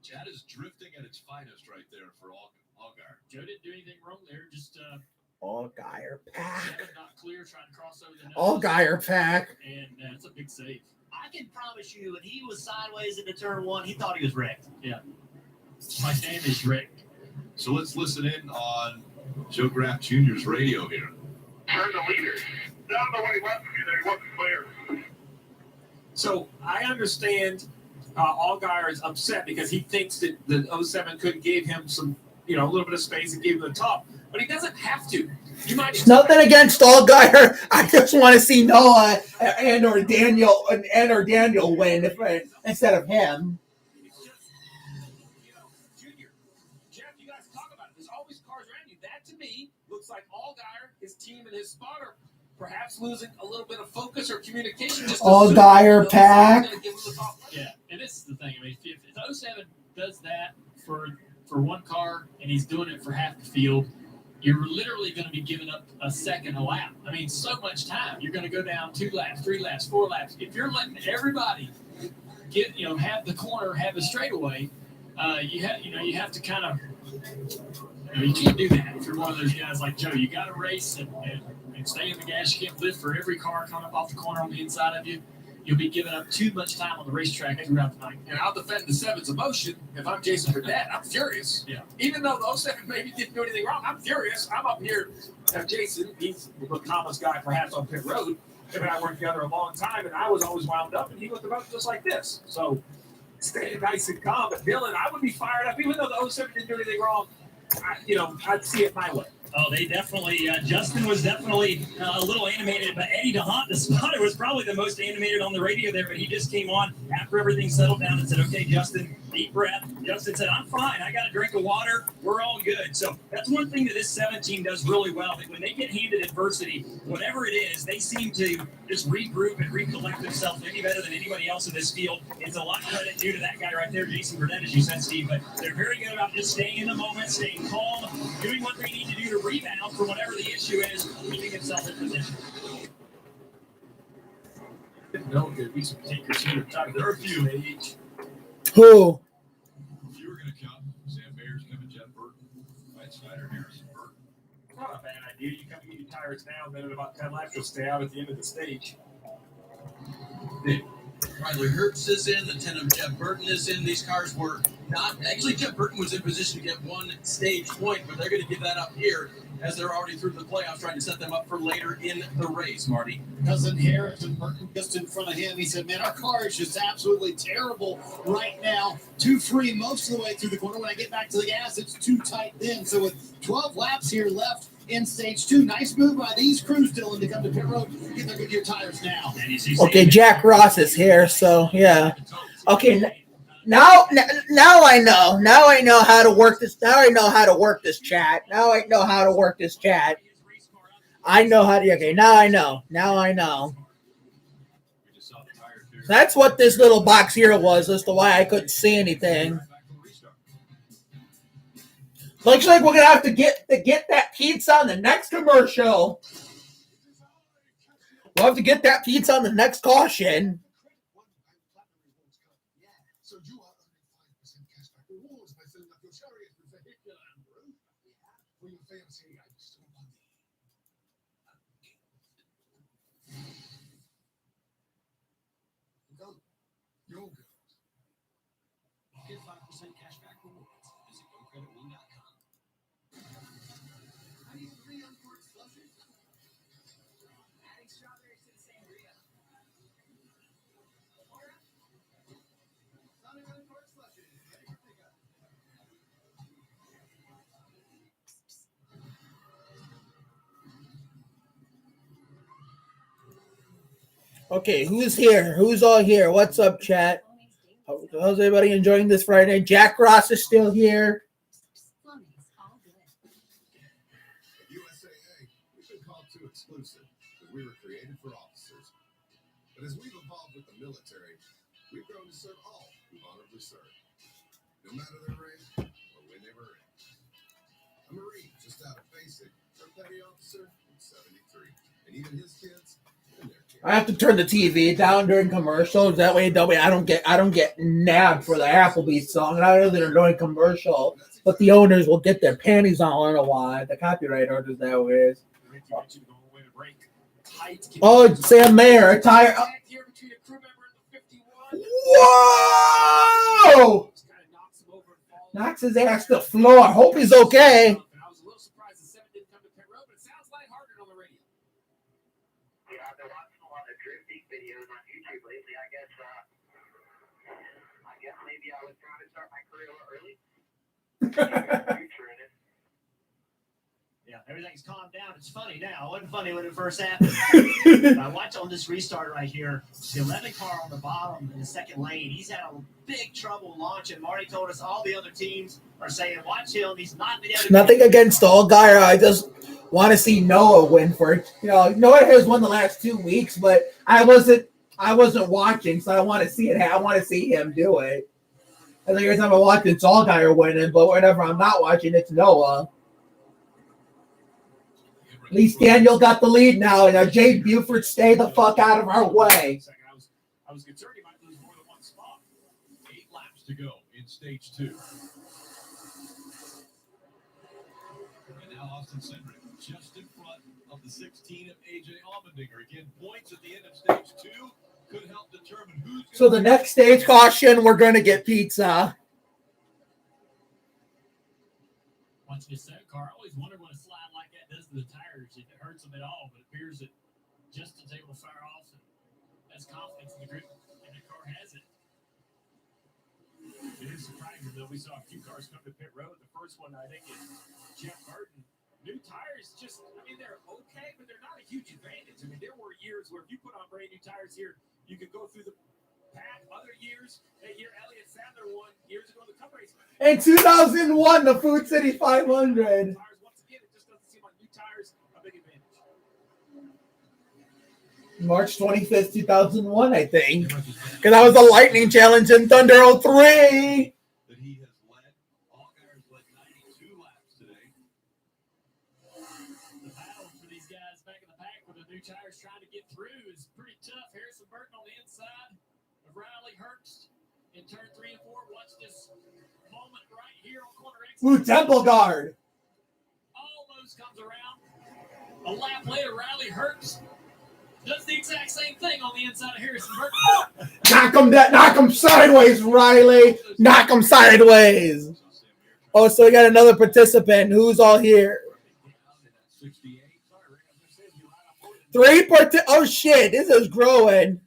Chad is drifting at its finest right there for Allgaier. Joe didn't do anything wrong there. Just Allgaier pack. not clear, trying to cross over the nose. Allgaier pack. And that's a big save. I can promise you, when he was sideways into turn 1, he thought he was wrecked. Yeah. My name is Rick. So let's listen in on Joe Graff Jr.'s radio here. Turn the leader. Down the way left of you there, he wasn't clear. So I understand Allgaier is upset because he thinks that the 07 could give him some, a little bit of space and give him the top, but he doesn't have to. You might Nothing against Allgaier. I just want to see Noah and or Daniel win instead of him. Junior, Jeff, you guys talk about it. There's always cars around you. That to me looks like Allgaier, his team, and his spotter perhaps losing a little bit of focus or communication. Just All Dyer pack. Yeah, and this is the thing. I mean, if 07 does that for one car and he's doing it for half the field, you're literally going to be giving up a second a lap. I mean, so much time. You're going to go down 2 laps, 3 laps, 4 laps. If you're letting everybody have the corner, have the straightaway, you have to kind of, you can't do that. If you're one of those guys like Joe, you got to race and stay in the gas. You can't live for every car coming up off the corner on the inside of you. You'll be giving up too much time on the racetrack throughout the night. And I'll defend the 7's emotion. If I'm Jason Burdett, I'm furious. Yeah. Even though the 07 maybe didn't do anything wrong, I'm furious. I'm up here. Now, Jason, he's the calmest guy perhaps on pit road. Him and I worked together a long time, and I was always wound up, and he looked about just like this. So staying nice and calm. But Dylan, I would be fired up, even though the 07 didn't do anything wrong. I'd see it my way. Oh, they definitely, Justin was definitely a little animated, but Eddie DeHaan, the spotter, was probably the most animated on the radio there, but he just came on after everything settled down and said, okay, Justin, deep breath. Justin said, I'm fine. I got a drink of water. We're all good. So that's one thing that this 7 team does really well. That when they get handed adversity, whatever it is, they seem to just regroup and recollect themselves maybe better than anybody else in this field. It's a lot of credit due to that guy right there, Jason Burdett, as you said, Steve, but they're very good about just staying in the moment, staying calm, doing what they need to do to rebound for whatever the issue is, keeping himself in position. No, there'd be some takers here. There are a few each. Who? You were going to come. Sam Mayer's coming, Jeff Burton, Mike Snyder, Harrison Burton. Not a bad idea. You come and get your tires now, and then in about 10 laps, you'll stay out at the end of the stage. Riley Herbst is in, the 10 of Jeff Burton is in. These cars were not, actually Jeff Burton was in position to get one stage point, but they're going to give that up here as they're already through the playoffs, trying to set them up for later in the race, Marty. Cousin Harrison Burton just in front of him. He said, man, our car is just absolutely terrible right now. Too free most of the way through the corner. When I get back to the gas, it's too tight then. So with 12 laps here left in stage 2, nice move by these crews, Dylan, to come to pit road, get their Goodyear tires now. Okay, Jack Ross is here, so yeah. Okay, now I know. Now I know how to work this. Now I know how to work this chat. Now I know how to work this chat. I know how to. Okay, now I know. Now I know. That's what this little box here was as to why I couldn't see anything. Looks like we're gonna have to get that pizza on the next commercial. We'll have to get that pizza on the next caution. So you are earning 5% cashback rewards by filling up your chariot with vehicular ammo for your fancy extra money. Go. You're good. Get 5% cashback rewards. Visit GoCreditWin.com. How do you agree on Cork's flushing? Adding strawberries to the sangria. Sunny on Cork's flushing. Ready for pickup. Okay, who's here? Who's all here? What's up, chat? How's everybody enjoying this Friday? Jack Ross is still here. USAA, we've been called too exclusive because we were created for officers. But as we've evolved with the military, we've grown to serve all who honorably serve, no matter their rank or when they were in. A Marine just out of basic, a petty officer in 73, and even his kids and their kids. I have to turn the TV down during commercials. That way I don't get nabbed for the Applebee's song. And I know they're doing commercial, but the owners will get their panties on. I don't know why. The copyright owners that way is. Oh, Sam Mayer, a tire. Whoa! Knocks his ass to the floor. Hope he's okay. Maybe I was trying to start my career a little early. Yeah, everything's calmed down. It's funny now. It wasn't funny when it first happened. I watch on this restart right here. The 11 car on the bottom in the second lane, he's had a big trouble launching. Marty told us all the other teams are saying, watch him. He's not the other Nothing against Allgaier. I just want to see Noah win for it. Noah has won the last 2 weeks, but I wasn't watching, so I want to see it. I want to see him do it. I think every time I watch, it's Allgaier winning, but whenever I'm not watching, it's Noah. At least Daniel got the lead now, and Jay Buford, stay the fuck out of our way. I was concerned he might lose more than one spot. 8 laps to go in stage 2. And now Austin Cindric just in front of the 16 of AJ Allmendinger. Again, points at the end of stage 2 could help determine who's. So the next stage caution, we're going to get pizza. Watching this set car, I always wonder what a slide like that does to the tires, if it hurts them at all. But it appears that Justin's able to fire off and has confidence in the grip, and the car has it. It is surprising, though. We saw a few cars come to pit road. The first one, I think, is Jeff Burton. New tires, they're okay, but they're not a huge advantage. I mean, there were years where if you put on brand new tires here, you could go through the pack. Other years, that year Elliott Sadler won years ago the Cup race. In 2001, the Food City 500. Once again, it just doesn't seem like new tires a big advantage. March 25th, 2001, I think. Because that was the Lightning Challenge in Thunder 03. That he has led. Allgaier's led 92 laps today. The battle for these guys back in the pack with the new tires trying to get through is pretty tough. Harrison Burton on the inside of Riley Hurst in turn 3 and 4. Watch this moment right here on corner X. Blue Temple Guard. Almost comes around. A lap later, Riley Hurst does the exact same thing on the inside of Harrison Burton. Knock him sideways, Riley. Knock him sideways. Oh, so we got another participant. Who's all here? 3 Oh, shit. This is growing.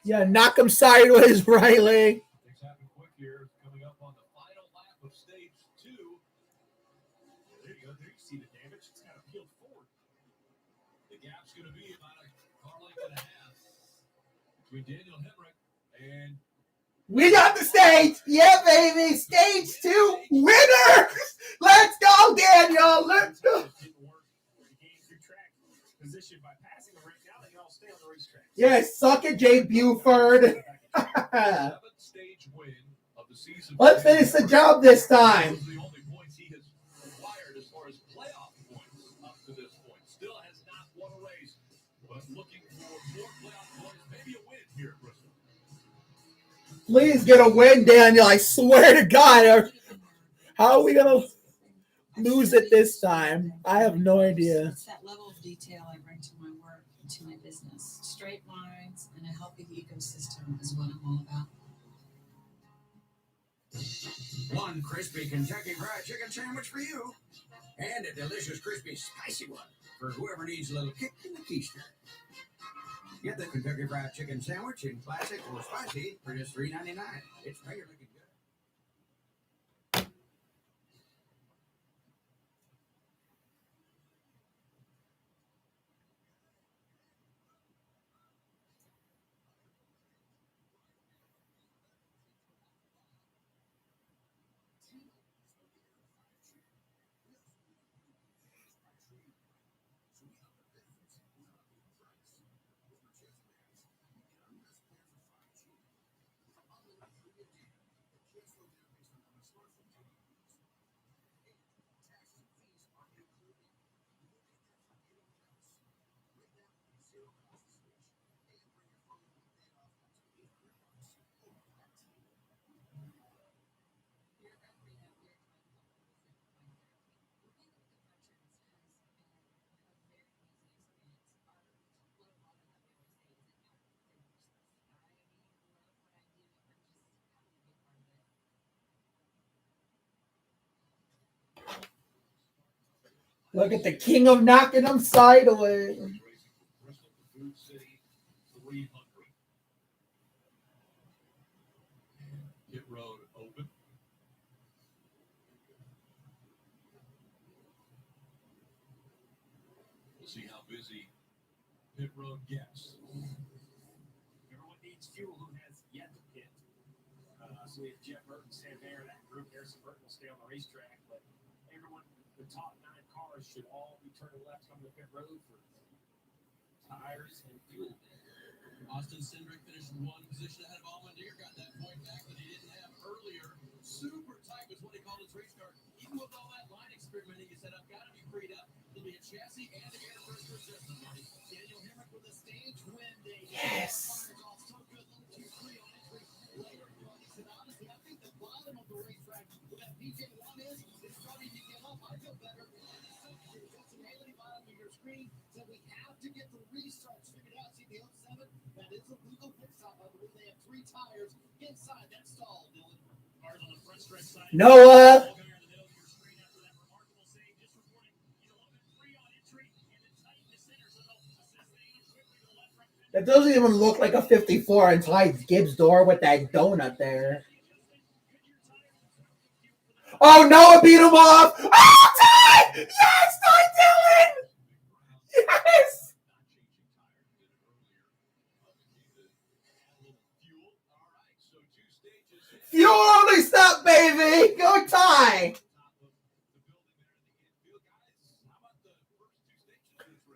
Yeah, knock him sideways, Riley. Things happen quick here. Coming up on the final lap of stage 2. There you go. There you see the damage. It's kind of peeled forward. The gap's going to be about a car length and a half between Daniel Hemrick and. We got the stage. Yeah, baby. Stage 2 winner. Let's go, Daniel. Let's go. Position by passing the race. Now they all stay on the racetrack. Yes, suck it, Jay Buford. 7th stage win of the season. Let's finish the job this time. The only points he has acquired as far as playoff points up to this point. Still has not won a race, but looking for more playoff points, maybe a win here at Bristol. Please get a win, Daniel. I swear to God. How are we going to lose it this time? I have no idea. It's that level of detail I bring to my work and to my business. Straight lines and a healthy ecosystem is what I'm all about. One crispy Kentucky Fried Chicken sandwich for you, and a delicious crispy spicy one for whoever needs a little kick in the keister. Get the Kentucky Fried Chicken sandwich in classic or spicy for just $3.99. It's finger looking good. Look at the king of knocking them sideways. Food City 300. Pit road open. pit road gets. Everyone needs fuel who has yet to pit. So we have Jeff Burton, Sam Mayer, that group. Harrison Burton will stay on the racetrack, but everyone, the top 9 cars should all be turning left on the pit road for tires and fuel. Austin Cindric finished in 1 position ahead of Allmendier, got that point back that he didn't have earlier. Super tight was what he called his race car. Even with all that line experimenting, he said, I've got to be freed up. It'll be a chassis and a air pressure adjustment, Marty. Daniel Hemrick with a stage win day. Yes. So good, little 2-3 on entry. Later, he said, honestly, I think the bottom of the racetrack, where that PJ1 is starting to get up. I feel better. Justin Haley, bottom of your screen, said we have to get the restarts figured out. See the 07? That is a legal pit stop. I believe they have 3 tires inside that stall, Dylan. Cars on the front stretch side. Noah. That doesn't even look like a 54 inside Gibbs' door with that donut there. Oh, Noah beat him off. Oh, Ty! Yes, Ty Dillon! Yes! Fuel only stop, baby! Go Ty!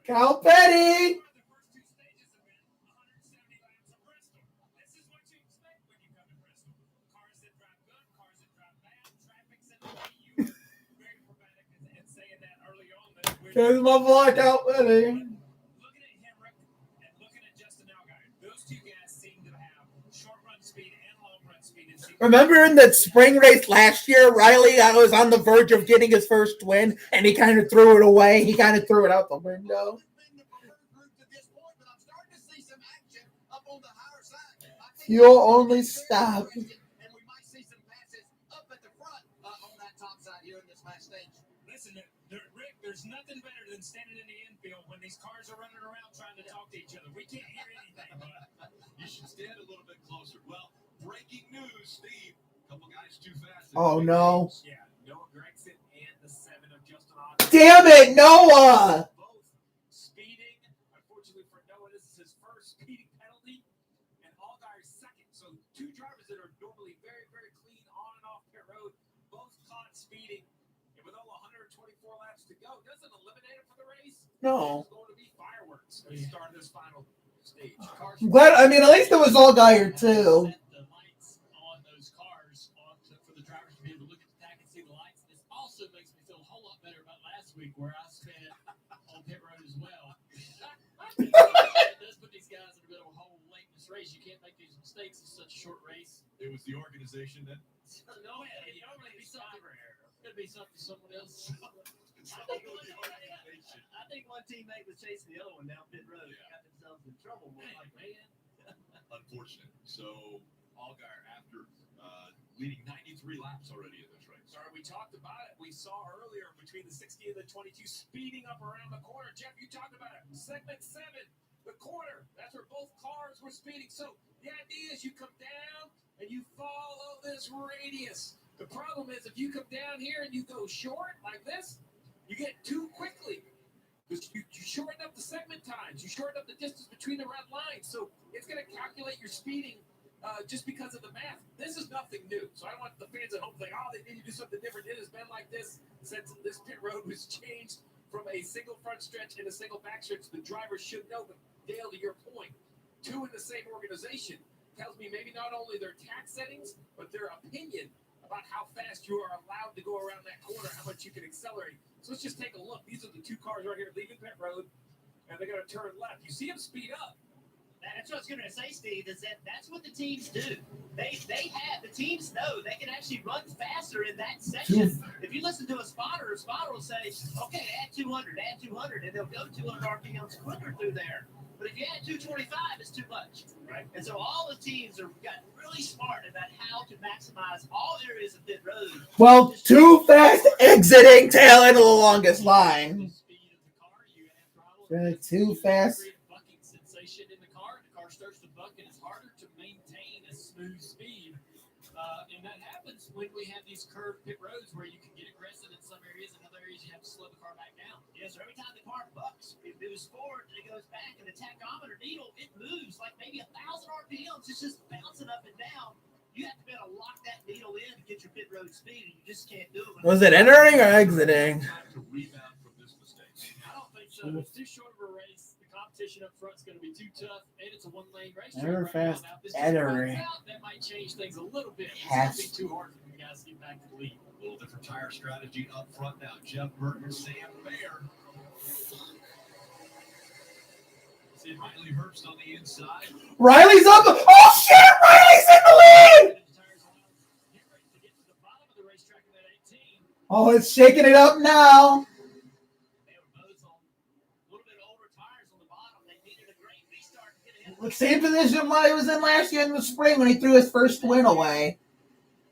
Cal Petty! Here's my boy Cal Petty. Remember in the spring race last year, Riley was on the verge of getting his first win, and he kind of threw it away. He kind of threw it out the window. Fuel only stop. Listen, Rick, there's nothing better than standing in the infield when these cars are running around trying to talk to each other. We can't hear anything. You should stand a little bit closer. Well, breaking news, Steve. Couple guys too fast. Oh, no. Yeah, Noah Gregson and the 7 of Justin Ogden. Damn it, Noah! Both speeding. Unfortunately for Noah, this is his first speeding penalty, and Allgaier's second. So 2 drivers that are normally very, very clean on and off pit road, both caught speeding. And with all 124 laps to go, doesn't eliminate him for the race. No. It's going to be fireworks at the start of this final stage. I'm glad. I mean, at least it was Allgaier too. The lights on those cars for the drivers to be able to look at the tag and see the lights. This also makes me feel a whole lot better about last week where I spent on pit road as well. It does put these guys in a bit of a hole late in this race. You can't make these mistakes in such a short race. It was the organization that. No, it normally be something. Could be something someone else. I think one teammate was chasing the other one down pit road. Yeah. Got themselves in trouble. Unfortunate. So Allgaier, after leading 93 laps already in this race. Sorry, we talked about it. We saw earlier between the 60 and the 22 speeding up around the corner. Jeff, you talked about it. Segment 7, the corner. That's where both cars were speeding. So the idea is you come down and you follow this radius. The problem is if you come down here and you go short like this, you get too quickly. You shorten up the segment times. You shorten up the distance between the red lines. So it's going to calculate your speeding just because of the math. This is nothing new. So I don't want the fans at home to think, oh, they need to do something different. It has been like this since this pit road was changed from a single front stretch and a single back stretch. The drivers should know. But Dale, to your point, 2 in the same organization tells me maybe not only their tax settings, but their opinion about how fast you are allowed to go around that corner, how much you can accelerate. So let's just take a look. These are the 2 cars right here leaving pit road, and they're going to turn left. You see them speed up. That's what I was going to say, Steve, is that's what the teams do. The teams know they can actually run faster in that section. If you listen to a spotter will say, okay, add 200, and they'll go 200 RPMs quicker through there. But if you add 225, it's too much. Right. And so all the teams are gotten really smart about how to maximize all areas of pit road. Well, too fast exiting, tail into the longest line. Too fast. Bucking sensation in the car. The car starts to buck, and it's harder to maintain a smooth speed And that happens when we have these curved pit roads where you can get aggressive in some areas, and other areas you have to slow the car back down. Yes, so every time the car bucks, it moves forward and it goes back, and the tachometer needle, it moves like maybe 1,000 RPMs. It's just bouncing up and down. You have to be able to lock that needle in to get your pit road speed, and you just can't do it. Was it entering or exiting? To rebound from this mistake. I don't think so. It's too short of a race. The competition up front is going to be too tough, and it's a one-lane race. Never right fast now. Now, if this entering. runs out, that might change things a little bit. It's Has- going to be too hard for the guys to get back to the lead. A little different tire strategy up front now. Jeff Burton, Sam Mayer. See Riley Herbst on the inside. Riley's up. Oh shit! Riley's in the lead. Oh, it's shaking it up now. Same position what he was in last year in the spring when he threw his first win away.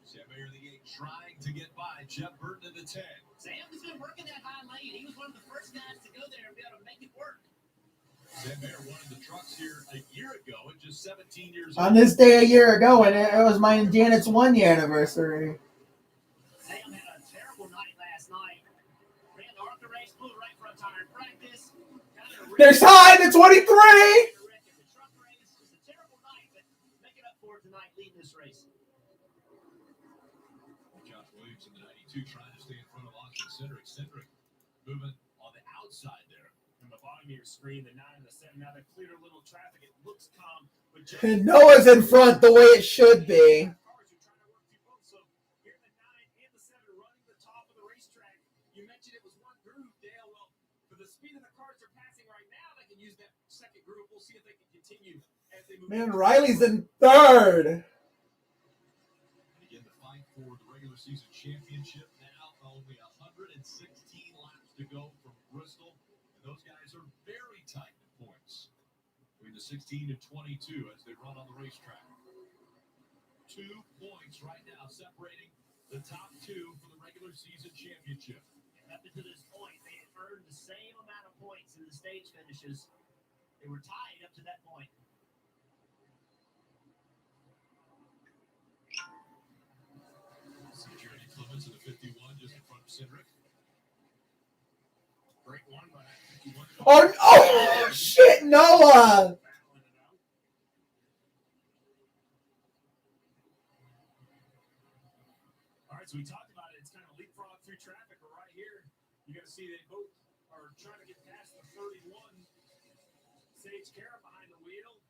Sam Mayer in the 8 trying to get by Jeff Burton in the 10. Sam has been working that high lane. He was one of the first guys to go there and be able to make it work. Sam Mayer wanted the trucks here a year ago at just 17 years On this day a year ago, and it was mine and Janet's 1 year anniversary. Sam had a terrible night last night. Ran the ARCA race, blew right front tire in practice. There's high to 23. The truck race was a terrible night, but make it up for it tonight leading this race. Josh Williams in the 92 trying to stay in front of Austin Cindric. Cindric moving on the outside there. From the bottom of your screen, the 9 and the 7. Now they've cleared a little traffic. It looks calm. But And Noah's in front the way it should be. So here the 9 and the 7 running the top of the racetrack. You mentioned it was one groove, Dale. Well, for the speed of the cars they're passing right now, they can use that second groove. We'll see if they can continue as they move. Man, Riley's in third. And again, the fight for the regular season championship now. Only 116 laps to go from Bristol. And those guys are very tight in points. Between the 16 and 22 as they run on the racetrack. 2 points right now separating the top 2 for the regular season championship. And up until this point, they had earned the same amount of points in the stage finishes. They were tied up to that point. See Jeremy Clements in the 51 just in front of Cindric. Great one by that 51. Oh shit, Noah. All right, so we talked about it. It's kind of leapfrog through traffic, but right here, you got to see they both are trying to get past the 31. Sage Kara behind the wheel.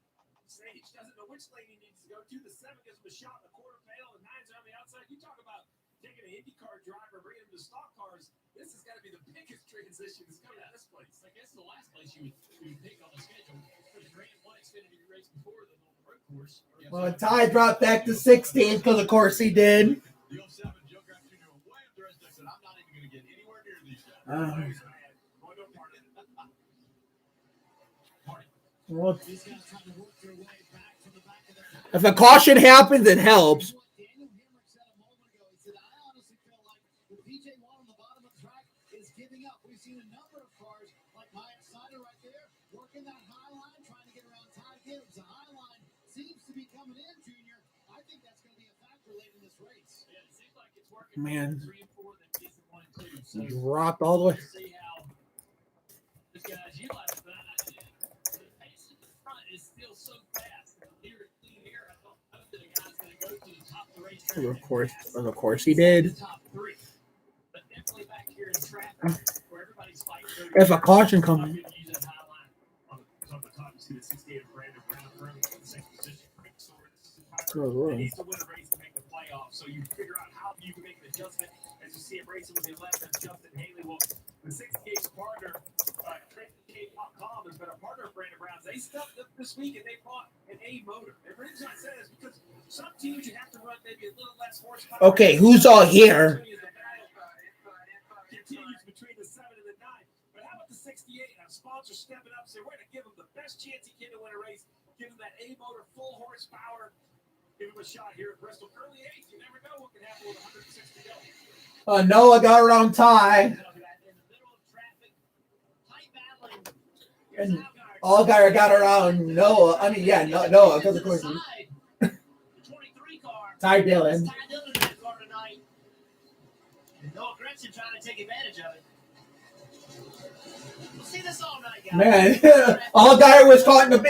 Sage doesn't know which lane he needs to go to. The 7 gives him a shot in the quarter pail. The 9's on the outside. You talk about taking an IndyCar driver, bringing him to stock cars. This has got to be the biggest transition that's coming to this place. I guess the last place you would pick on the schedule was ran one Xfinity race before the road course. Well, Ty dropped back to 16 because of course he did. The 07 Joe Graf Jr. way up the rest. I said, I'm not even going to get anywhere near these guys. Well, if a caution happens, it helps. We've seen a number of cars like Maya Sider right there working that high line, trying to get around Ty Gibbs. The high line seems to be coming in, Junior. I think that's going to be a factor late in this race. Yeah, it seems like it's working. Man, 3 and 4 than season 1 and 2. So dropped all the way. see how this guy's utilize that. The pace in the front is still so fast. Here, clean air. I thought the guy's going to go to the top of the racetrack. Of course he did. Top 3. But definitely back here in traffic where everybody's fighting. If a caution comes. Use that high line on the top. You see the 68 of Brandon Brown currently in the second position. He needs to win a race to make the playoffs. So you figure out how you can make an adjustment. As you see him racing with the 11, Justin Haley. Well, the 68's partner, Trent.com, has been a partner of Brandon Brown's. They stepped up this week and they brought an A motor. And the reason I say this is because some teams you have to run maybe a little less horsepower. Okay, who's all here? Continues between the 7 and the 9. But how about the 68? A sponsor stepping up, saying we're going to give him the best chance he can to win a race. Give him that A motor, full horsepower. Give him a shot here at Bristol. Early 8th. You never know what can happen with 160 to go. Noah got around Ty. And all got around Noah. I mean, yeah, Noah, because of course. Ty Dillon. Ty Dillon in that car tonight. And Noah Gretchen trying to take advantage of it. We'll see this all night, guys. Man, all guy was caught in the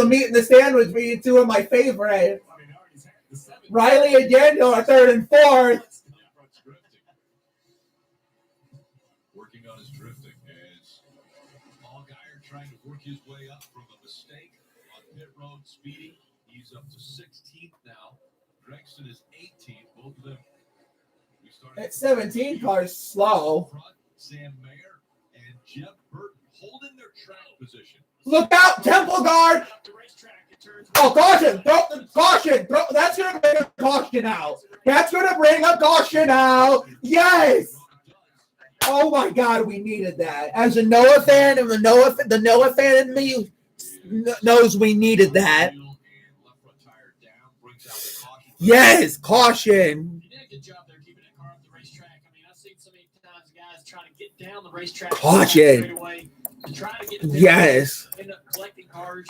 meat and the sandwich being two of my favorites. Riley and Daniel are third and fourth. Working on his drifting as Paul Geyer trying to work his way up from a mistake on pit road speeding. He's up to 16th now. Gregson is 18th. Both of them. We started At 17, cars slow. Sam Mayer and Jeff Burton holding their track position. Look out, Temple Guard! Oh, caution! Caution! That's going to bring a caution out. That's going to bring a caution out. Yes! Oh my God, we needed that. As a Noah fan, and the Noah fan in me knows we needed that. Yes, caution. You did a good job there keeping that car up the racetrack. I mean, I've seen so many times guys trying to get down the racetrack. Caution. Away, to try to get it Yes. End up collecting cars.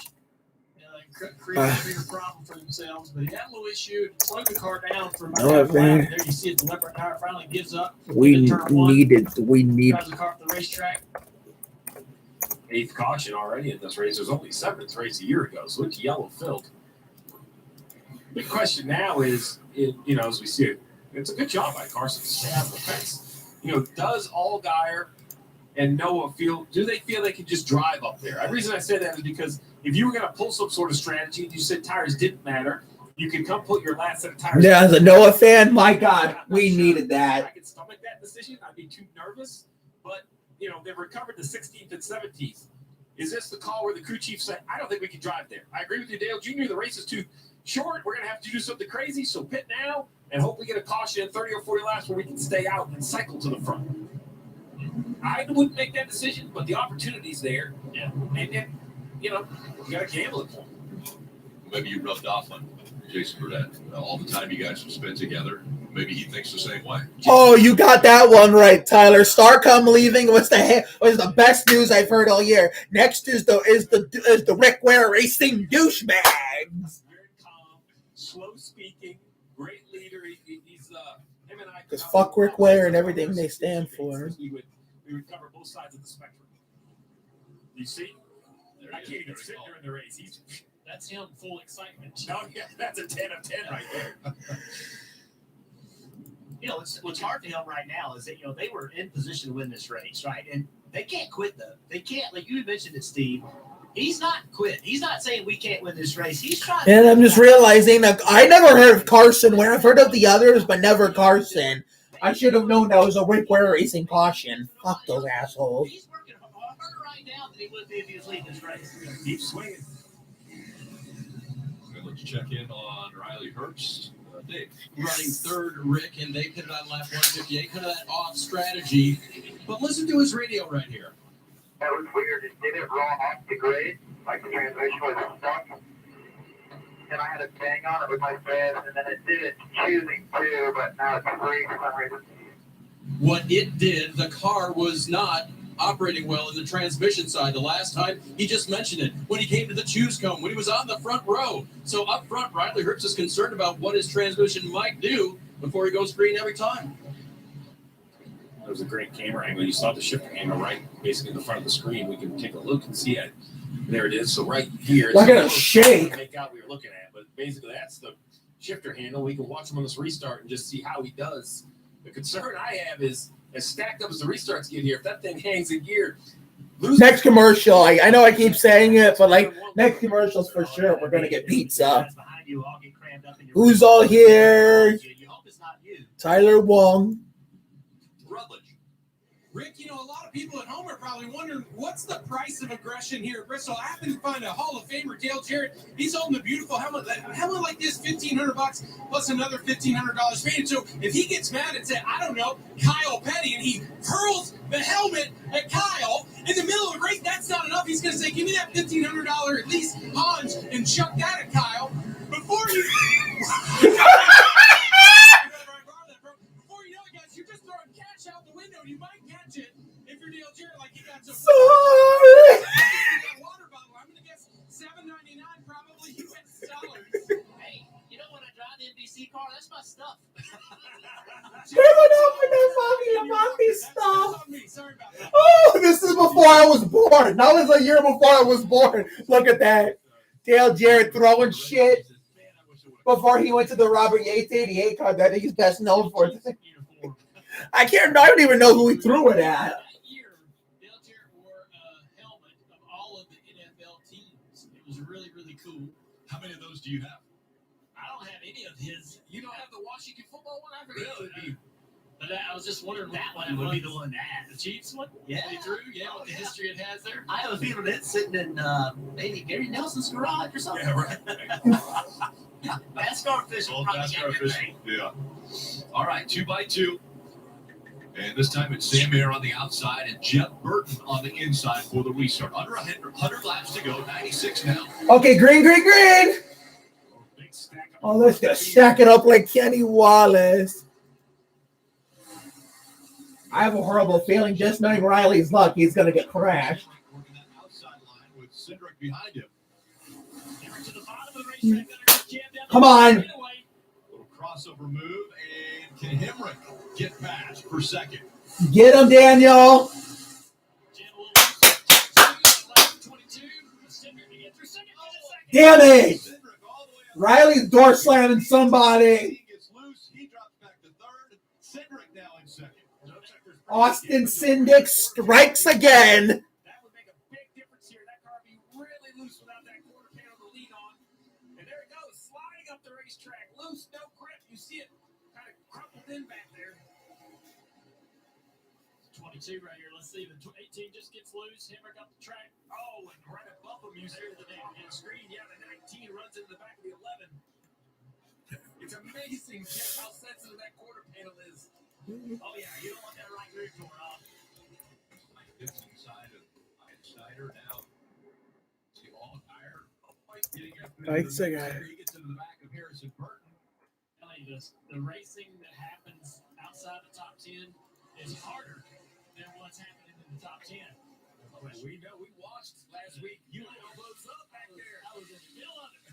Create a bigger problem for themselves, but he had a little issue. Slowed the car down for about half a lap. There you see it. The leopard tire finally gives up. We need. Drives the car up the racetrack. 8th caution already in this race. There's only 7th race a year ago, so it's yellow filled. The question now is, as we see it, it's a good job by Carson to stay out of the fence. Does Allgaier and Noah do they feel they can just drive up there? The reason I say that is because if you were going to pull some sort of strategy, you said tires didn't matter, you could come put your last set of tires. Yeah, as a Noah fan, my God, we needed that. I could stomach that decision. I'd be too nervous. But, they've recovered the 16th and 17th. Is this the call where the crew chief said, I don't think we can drive there? I agree with you, Dale Jr. The race is too short. We're going to have to do something crazy. So pit now and hope we get a caution in 30 or 40 laps where we can stay out and cycle to the front. I wouldn't make that decision, but the opportunity's there. Yeah. And you got to gamble it for him. Maybe you rubbed off on Jason Burdett all the time you guys have spent together. Maybe he thinks the same way. Oh, you got that one right, Tyler. Starcom leaving was the best news I've heard all year. Next is the Rick Ware Racing douchebags. Very calm, slow speaking, great leader. He's him and I. Because fuck Rick Ware and everything they stand for. We would cover both sides of the spectrum. You see? I can't even sit during the race. That's him, full excitement. Oh, yeah, that's a 10 of 10 right there. What's hard for him right now is that, they were in position to win this race, right? And they can't quit, though. They can't, like you mentioned it, Steve. He's not quit. He's not saying we can't win this race. He's trying. And I'm just realizing that I never heard of Carson Ware. I've heard of the others, but never Carson. I should have known that was a Rick Ware Racing caution. Fuck those assholes. He's working harder right now than he would be if he was leading this race. Keep swinging. Let's check in on Riley Herbst. Dave. Running third, Rick, and they pitted on lap 158. Kind of that off strategy. But listen to his radio right here. That was weird. It did it wrong off the grade. Like the transmission was stuck. And I had to bang on it with my fast, and then it did it choosing too, but now it's free for some reason. What it did, the car was not operating well in the transmission side. The last time, he just mentioned it, when he came to the choose cone, when he was on the front row. So up front, Riley Herbst is concerned about what his transmission might do before he goes green every time. That was a great camera angle. You saw the shifter handle right basically in the front of the screen. We can take a look and see it. There it is. So right here. Look at it shake. Make out what you're looking at, but basically that's the shifter handle. We can watch him on this restart and just see how he does. The concern I have is, as stacked up as the restarts get here, if that thing hangs in gear. Next commercial. I know I keep saying it, but next commercials for sure. We're gonna get pizza. Who's all here? Tyler Wong. Rutledge. Rick, a lot of people at home are probably wondering, what's the price of aggression here at Bristol? I happened to find a Hall of Famer, Dale Jarrett. He's holding a beautiful helmet. A helmet like this, $1,500 plus another $1,500 paid. So if he gets mad and says, I don't know, Kyle Petty, and he hurls the helmet at Kyle in the middle of the race, that's not enough. He's going to say, give me that $1,500 at least hunch and chuck that at Kyle before you... Before you know it, guys, you're just throwing cash out the window. You might catch it if you're Dale Jarrett, like you got some. Sorry. Water bottle. I'm gonna guess $7.99, probably US dollars. Hey, when I drive the NBC car, that's my stuff? Lamont stuff. Oh, this is before I was born. That was a year before I was born. Look at that. Dale Jarrett throwing shit before he went to the Robert Yates 88 card that he's best known for. I don't even know who he threw it at. That year, Dale Jarrett wore a helmet of all of the NFL teams. It was really, really cool. How many of those do you have? I don't have any of his. You don't have the Washington football one? I forget. Really? But I was just wondering that one would be the one that the Chiefs one. Yeah, they threw. Yeah, with the history it has there. I have a feeling it's sitting in maybe Gary Nelson's garage or something. Yeah, right. NASCAR official. Old NASCAR official. Yeah. All right, 2 by 2. And this time it's Sam Mayer on the outside and Jeff Burton on the inside for the restart. Under 100 laps to go, 96 now. Okay, green. Oh, let's just stack it up like Kenny Wallace. I have a horrible feeling just knowing Riley's luck, he's going to get crashed. Working that outside line with Cindric behind him. Come on. Little crossover move, and can Hemrick get past for second? Get him, Daniel. Damn it. Riley's door slamming somebody. He gets loose. He drops back to third. Cindric now in second. Austin Cindric strikes again. That would make a big difference here. That car would be really loose without that quarter panel to lean on. And there it goes, sliding up the racetrack. Loose, no grip. You see it kind of crumpled in back there. 22 right here. Let's see. The 18 just gets loose. Hemrick up the track. Oh, and right above him, you see the screen. Yeah, the 19 runs into the back of the 11. It's amazing just how sensitive that quarter panel is. Oh, yeah. You don't want that right rear door off. Gets inside of Snyder now. See all tire. Getting up into Thanks, the guy. He gets into the back of Harrison Burton. Telling you this, the racing that happens outside the top 10 is harder than what's happening in the top 10. Well, we know. We watched last week. You elbows up back there. I was in the middle of it.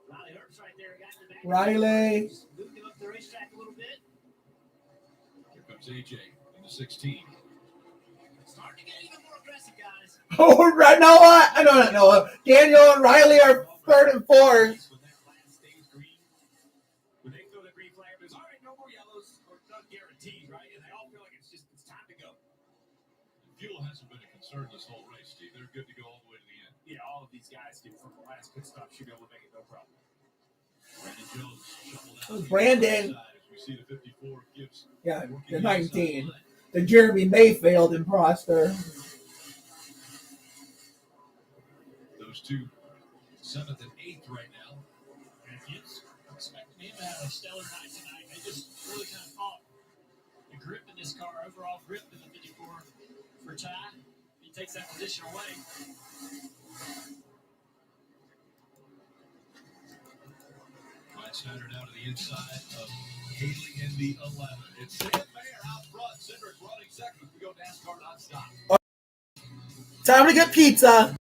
Riley Herbst right there. Got in the back. Riley. Moved him up the racetrack a little bit. Here comes AJ in the 16. Starting to get even more aggressive, guys. Oh, right. Noah. No, not Noah. Daniel and Riley are third and fourth. When that last stage green, when they throw the green flag, there's all right, no more yellows, or not guaranteed, right? And they all feel like it's time to go. Fuel hasn't been a concern this whole race, Steve. They're good to go all the way to the end. Yeah, all of these guys do from the last pit stop should be able to make it no problem. Brandon Jones shuffled out. Brandon. As we see the 54 Gibbs. Yeah, the 19. The Jeremy Mayfield imposter. Those two, 7th and 8th right now. And Gibbs expecting him to have a stellar night tonight. They just really kind of fought the grip in this car, overall grip in the 54 for Ty. He takes that position away. Ryan Snyder now to the inside of Haley in the 11. It's Sam Mayer out front. Cindric running second. We go NASCAR nonstop. Time to get pizza.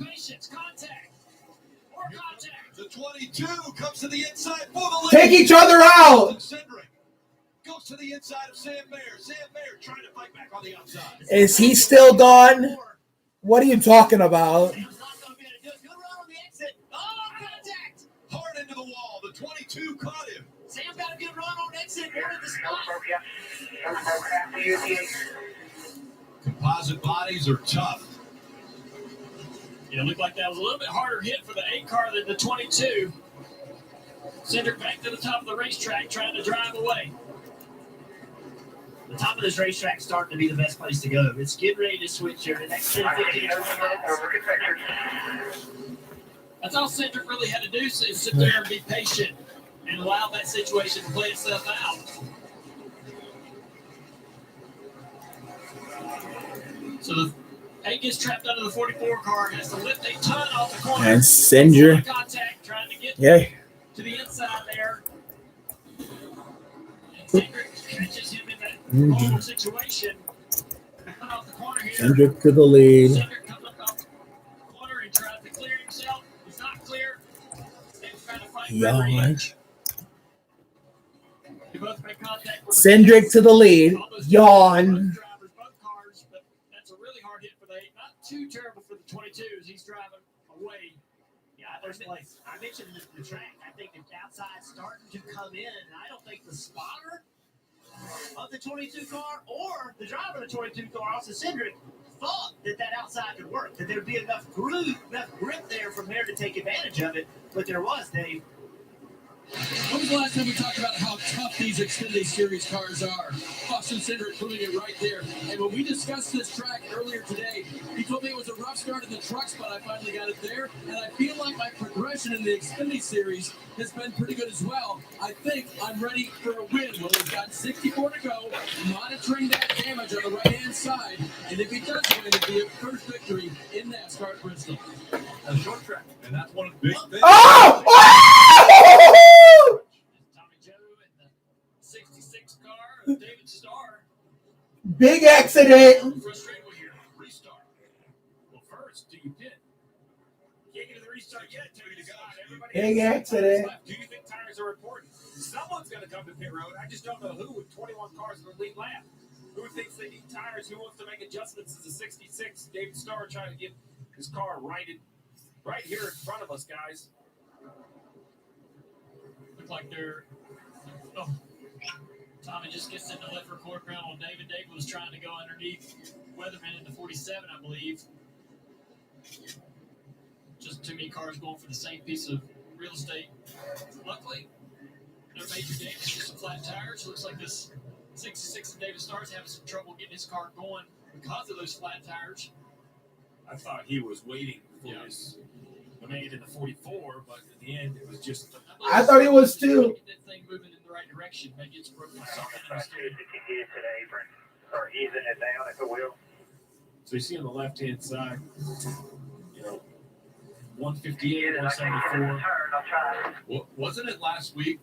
patience. Contact. More contact. The 22 comes to the inside for the lead. Take each other out. Cindric goes to the inside of Sam Mayer. Sam Mayer trying to fight back on the outside. Is he still gone? What are you talking about? Sam's not going to be able to do it. Good run on the exit. Oh, contact. Hard into the wall. The 22 caught him. Sam got a good run on exit. Wanted the spot. Composite bodies are tough. It looked like that was a little bit harder hit for the 8 car than the 22. Cindric back to the top of the racetrack trying to drive away. The top of this racetrack is starting to be the best place to go. It's getting ready to switch here in the next 10, 15, 20 minutes. That's all Cindric really had to do is sit there and be patient and allow that situation to play itself out. So the 8 gets trapped under the 44 car, has to lift a ton off the corner. And Cindric. Contact, trying to get Yeah. to the inside there. And Cindric catches him in that vulnerable situation. Coming off the corner here. Cindric to the lead. Cindric comes up off the corner and tries to clear himself. He's not clear. They're trying to fight for the edge. They both make contact with Cindric to the lead. Yawn. That's a really hard hit for the 8. Not too terrible for the 22 as he's driving away. Yeah, first place. I mentioned the track. I think the outside's starting to come in, and I don't think the spotter of the 22 car or the driver of the 22 car, Austin Cindric, thought that outside could work, that there would be enough grip there from there to take advantage of it. But there was, Dave. When was the last time we talked about how tough these Xfinity Series cars are? Austin Cindric proving it right there. And when we discussed this track earlier today, he told me it was a rough start in the trucks, but I finally got it there. And I feel like my progression in the Xfinity Series has been pretty good as well. I think I'm ready for a win. Well, we've got 64 to go, monitoring that damage on the right-hand side. And if he does win, it'll be a first victory in NASCAR at Bristol. A short track, and that's one of the big things. Oh! Tommy Joe in the 66 car of David Starr. Big accident. Frustrated here. Restart. Well, first, do you pit? Can't get to the restart yet. Big accident. Do you think tires are important? Someone's going to come to pit road. I just don't know who with 21 cars in the lead lap. Who thinks they need tires? Who wants to make adjustments as a 66? David Starr trying to get his car righted right here in front of us, guys. Look like they're. Oh. Tommy just gets in the left rear quarter ground on David. David was trying to go underneath Weatherman in the 47, I believe. Just too many cars going for the same piece of real estate. Luckily, no major damage, just some flat tires. Looks like this 66 of David Starr's having some trouble getting his car going because of those flat tires. I thought he was waiting for his man in the 44, but at the end, it was just. I thought he was too. Get that thing moving in the right direction. Maybe it's broken something. Start easing it down, if it will. So you see on the left-hand side, 158, 174. Wasn't it last week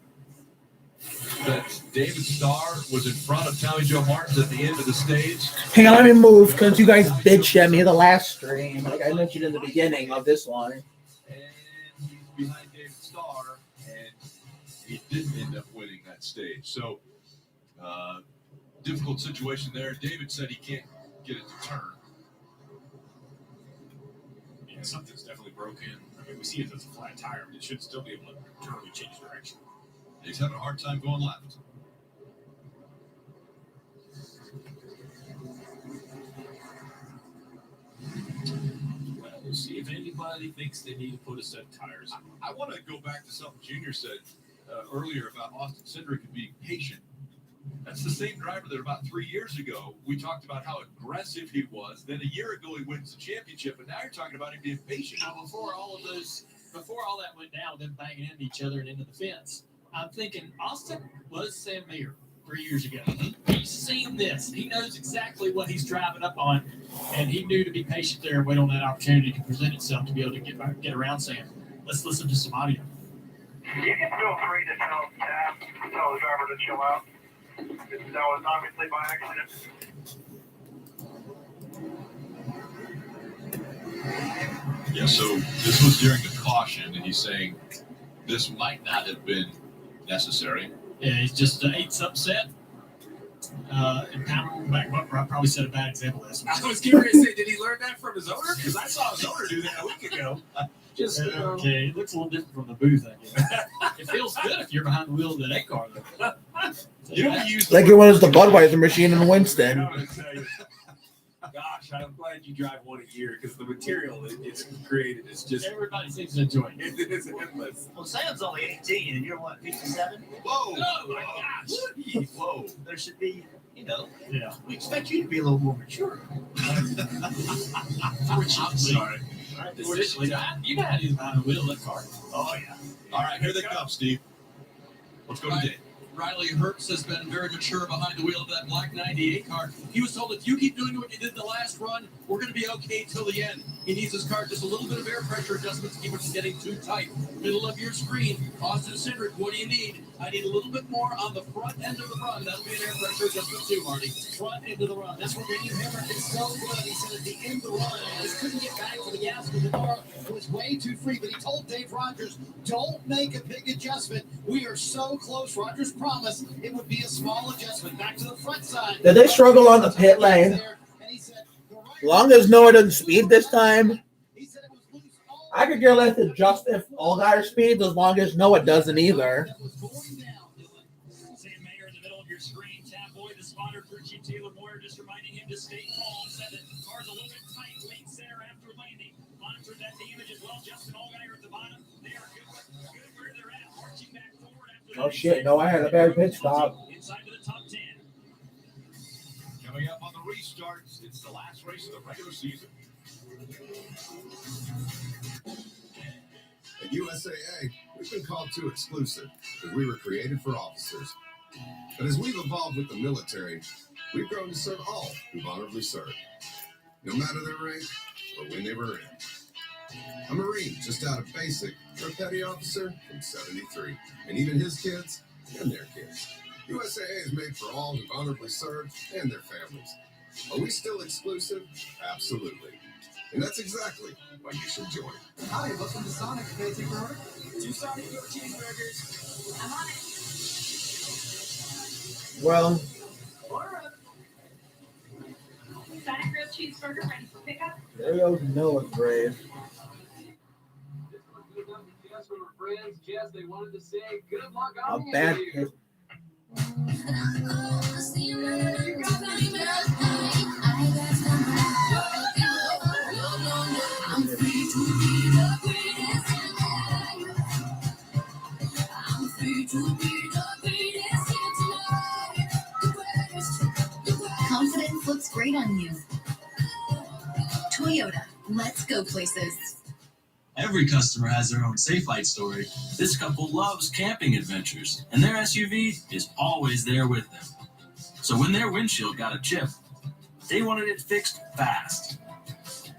that David Starr was in front of Tommy Joe Martins at the end of the stage? Hang on, let me move because you guys bitched at me the last stream, like I mentioned in the beginning of this one. And he's behind David Starr, and he didn't end up winning that stage. So, difficult situation there. David said he can't get it to turn. Yeah, something's definitely broken. I mean, we see it as a flat tire, but it should still be able to turn and change direction. He's having a hard time going left. Well, we'll see if anybody thinks they need to put a set of tires. I want to go back to something Junior said earlier about Austin Cindric and being patient. That's the same driver that about 3 years ago we talked about how aggressive he was. Then a year ago he wins the championship, and now you're talking about him being patient. Now, before all that went down, them banging into each other and into the fence, I'm thinking Austin was Sam Mayer 3 years ago. He's seen this. He knows exactly what he's driving up on, and he knew to be patient there and wait on that opportunity to present itself to be able to get around Sam. Let's listen to some audio. You can feel free to tell the driver to chill out. That was obviously by accident. Yeah, so this was during the caution, and he's saying this might not have been necessary. Yeah, he's just 8's upset. And pounding back bumper, I probably set a bad example of this. I was curious to say, did he learn that from his owner? Because I saw his owner do that a week ago. Just okay, it looks a little different from the booth, I guess. It feels good if you're behind the wheel of that car, though. You don't use Like it was the Budweiser machine in Winston. Gosh, I'm glad you drive one a year because the material it's created is just everybody seems to enjoy it. It is endless. Well, Sam's only 18, and you're what, 57? Whoa! Oh my gosh! Whoa! There should be, Yeah. we expect you to be a little more mature. I'm sorry. Fortunately, you had his behind the wheel of that car. Oh yeah. All right, here they come, Steve. Let's go to Dave. Riley Herbst has been very mature behind the wheel of that black 98 car. He was told, if you keep doing what you did the last run, we're going to be okay till the end. He needs his car just a little bit of air pressure adjustment to keep it from getting too tight. Middle of your screen, Austin Cindric, what do you need? I need a little bit more on the front end of the run. That'll be an air pressure adjustment too, Marty. Front end of the run. That's what Danny Hammer did so good. He said at the end of the run, he just couldn't get back to the gas because the car was way too free. But he told Dave Rogers, don't make a big adjustment. We are so close. Rogers promised it would be a small adjustment. Back to the front side. Did they struggle on the pit lane? Long as Noah doesn't speed this time, I could care less if Justin Allgaier speeds as long as Noah doesn't either. Sam Mayer in the middle of your screen. Tab Boy, the spotter, crew chief Taylor Moyer, just reminding him to stay calm. Said that the car's a little bit tight, late center after landing. Monitor that damage as well. Justin Allgaier at the bottom. They are good where they're at. Marching back forward after Oh shit, Noah had a bad pit stop. inside to the top 10. Coming up on the restarts, it's the last race of the regular season. At USAA, we've been called too exclusive because we were created for officers. But as we've evolved with the military, we've grown to serve all who've honorably served, no matter their rank or when they were in. A Marine just out of basic, or a petty officer from 73, and even his kids and their kids. USAA is made for all who've honorably served and their families. Are we still exclusive? Absolutely. And that's exactly why you should join. Hi, welcome to Sonic. Can I take your order? 2 Sonic grilled cheeseburgers. I'm on it. Well, Order up. Sonic grilled cheeseburger ready for pickup. there goes Noah's grave. Just from her friends, Jess, they wanted to say good luck A on the bad interview. pit. I'm free to be the greatest in I'm free to be the greatest here tonight. The greatest. Confidence looks great on you. Toyota, let's go places. Every customer has their own Safe Light story. This couple loves camping adventures, and their SUV is always there with them. So when their windshield got a chip, they wanted it fixed fast.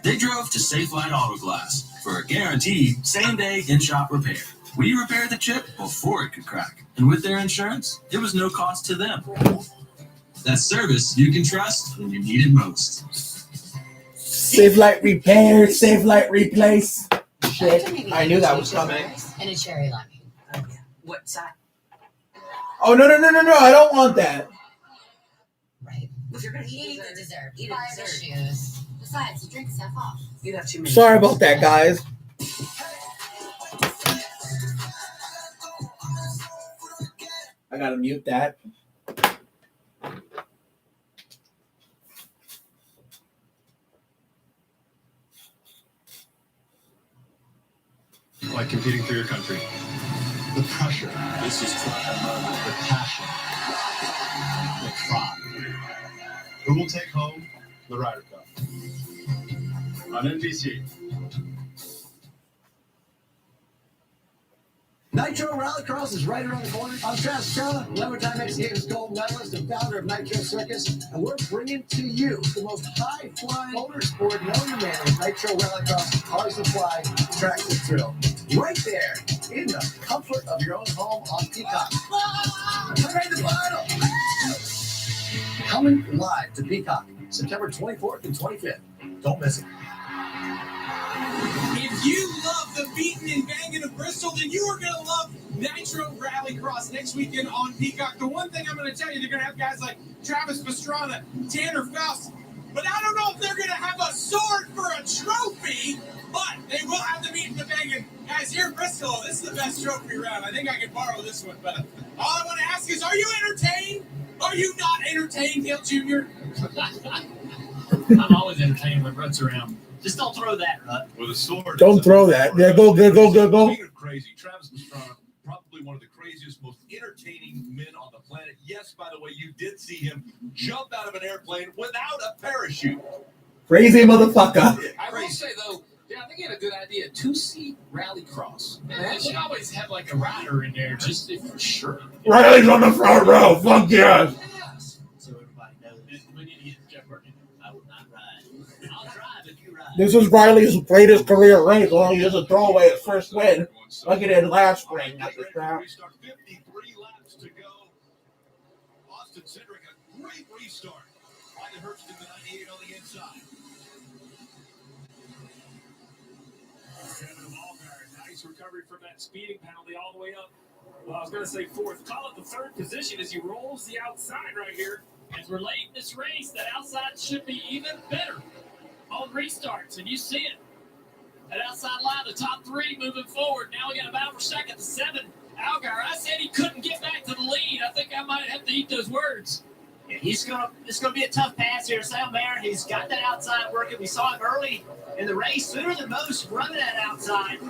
They drove to Safe Light Auto Glass for a guaranteed same-day in-shop repair. We repaired the chip before it could crack, and with their insurance, it was no cost to them. That's service you can trust when you need it most. Safe Light repair, Safe Light replace. Shit, I knew that was coming. And a cherry lemonade. What side? Oh, no, I don't want that. Right. If you're going to eat the dessert, eat the shoes. Besides, the drink is half off. You'd have too many. Sorry about that, guys. I gotta mute that. Like competing for your country. The pressure. This is the passion. The pride. Who will take home the Ryder Cup? On NBC. Nitro Rallycross is right around the corner. I'm Travis Trella, 11-time X Games gold medalist and founder of Nitro Circus, and we're bringing to you the most high-flying motorsport known to man with Nitro Rallycross, Cars That Fly, Tracks That Thrill. Right there, in the comfort of your own home on Peacock. Hooray, the final! Coming live to Peacock, September 24th and 25th. Don't miss it. If If you love the beating and banging of Bristol, then you are going to love Nitro Rallycross next weekend on Peacock. The one thing I'm going to tell you, they're going to have guys like Travis Pastrana, Tanner Faust, but I don't know if they're going to have a sword for a trophy, but they will have the beating and banging. Guys, here in Bristol, this is the best trophy round. I think I can borrow this one, but all I want to ask is, are you entertained? Are you not entertained, Dale Jr.? I'm always entertained when Rut's around. Just don't throw that, Rut. With a sword. Don't throw that. Yeah, go. Speaking of crazy, Travis Pastrana, probably one of the craziest, most entertaining men on the planet. Yes, by the way, you did see him jump out of an airplane without a parachute. Crazy motherfucker. I will say, though, yeah, I think he had a good idea. 2-seat rallycross. They should always have, like, a rider in there, just for sure. Riley's on the front row. Fuck yes. So everybody knows. We need to get Jeff Burton. I will not ride. I'll drive if you ride. This is Riley's greatest career race. Well, he doesn't throw away his first win. Like he did last spring at the track. 53 laps to go. Austin Cindric, a great restart. Finally Hurst in the 98 on the inside. Nice recovery from that speeding penalty all the way up. Well, I was going to say fourth. Call it the third position as he rolls the outside right here. As we're late in this race, that outside should be even better on restarts, and you see it. That outside line, the top three moving forward. Now we got a battle for second to 7. Algar, I said he couldn't get back to the lead. I think I might have to eat those words. Yeah, it's gonna be a tough pass here. Sam Barron, he's got that outside working. We saw him early in the race, sooner than most, running that outside.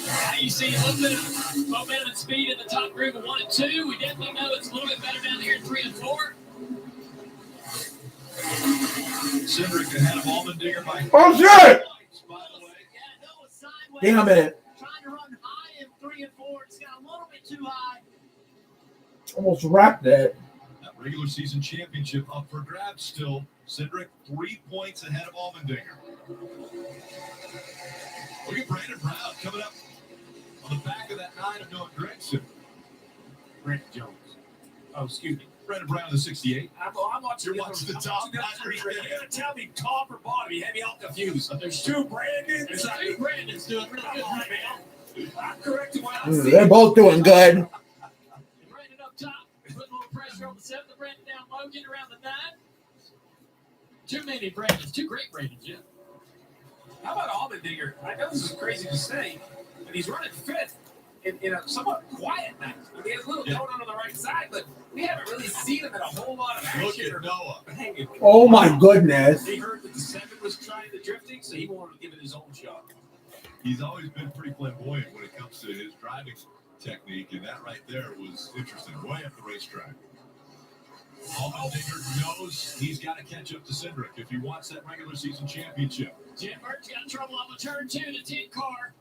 Now you see a little bit of momentum and speed in the top group of 1 and 2. We definitely know it's a little bit better down here in 3 and 4. Cindric ahead of Allmendinger by. Oh shit! Damn it. Trying to run high in 3 and 4. It's got a little bit too high. Almost wrapped it. That regular season championship up for grabs still. Cindric 3 points ahead of Allmendinger. Look at Brandon Brown coming up on the back of that 9 of Noah Gregson. Brandon Jones. Oh, excuse me. Brandon Brown, the 68. I'm watching. You're watching the top. You're going to tell me top or bottom. You had me all confused. There's 2 Brandons. There's 2 Brandons doing really good right now. I'm correcting what I'm seeing. They're both doing good. Brandon up top. Putting a little pressure on the 7. Brandon down low. Getting around the 9. Too many Brandons. 2 great Brandons, yeah. How about Allmendinger? I know this is crazy to say, but he's running 5th in a somewhat quiet night. He has a little going on the right side, but we haven't really seen him in a whole lot of action. Look at Noah. Oh my goodness. He heard that the 7 was trying the drifting, so he wanted to give it his own shot. He's always been pretty flamboyant when it comes to his driving technique, and that right there was interesting. Way up the racetrack. Allmendinger knows he's got to catch up to Cindric if he wants that regular season championship. Jim Burton's got trouble on the turn 2, the 10 car.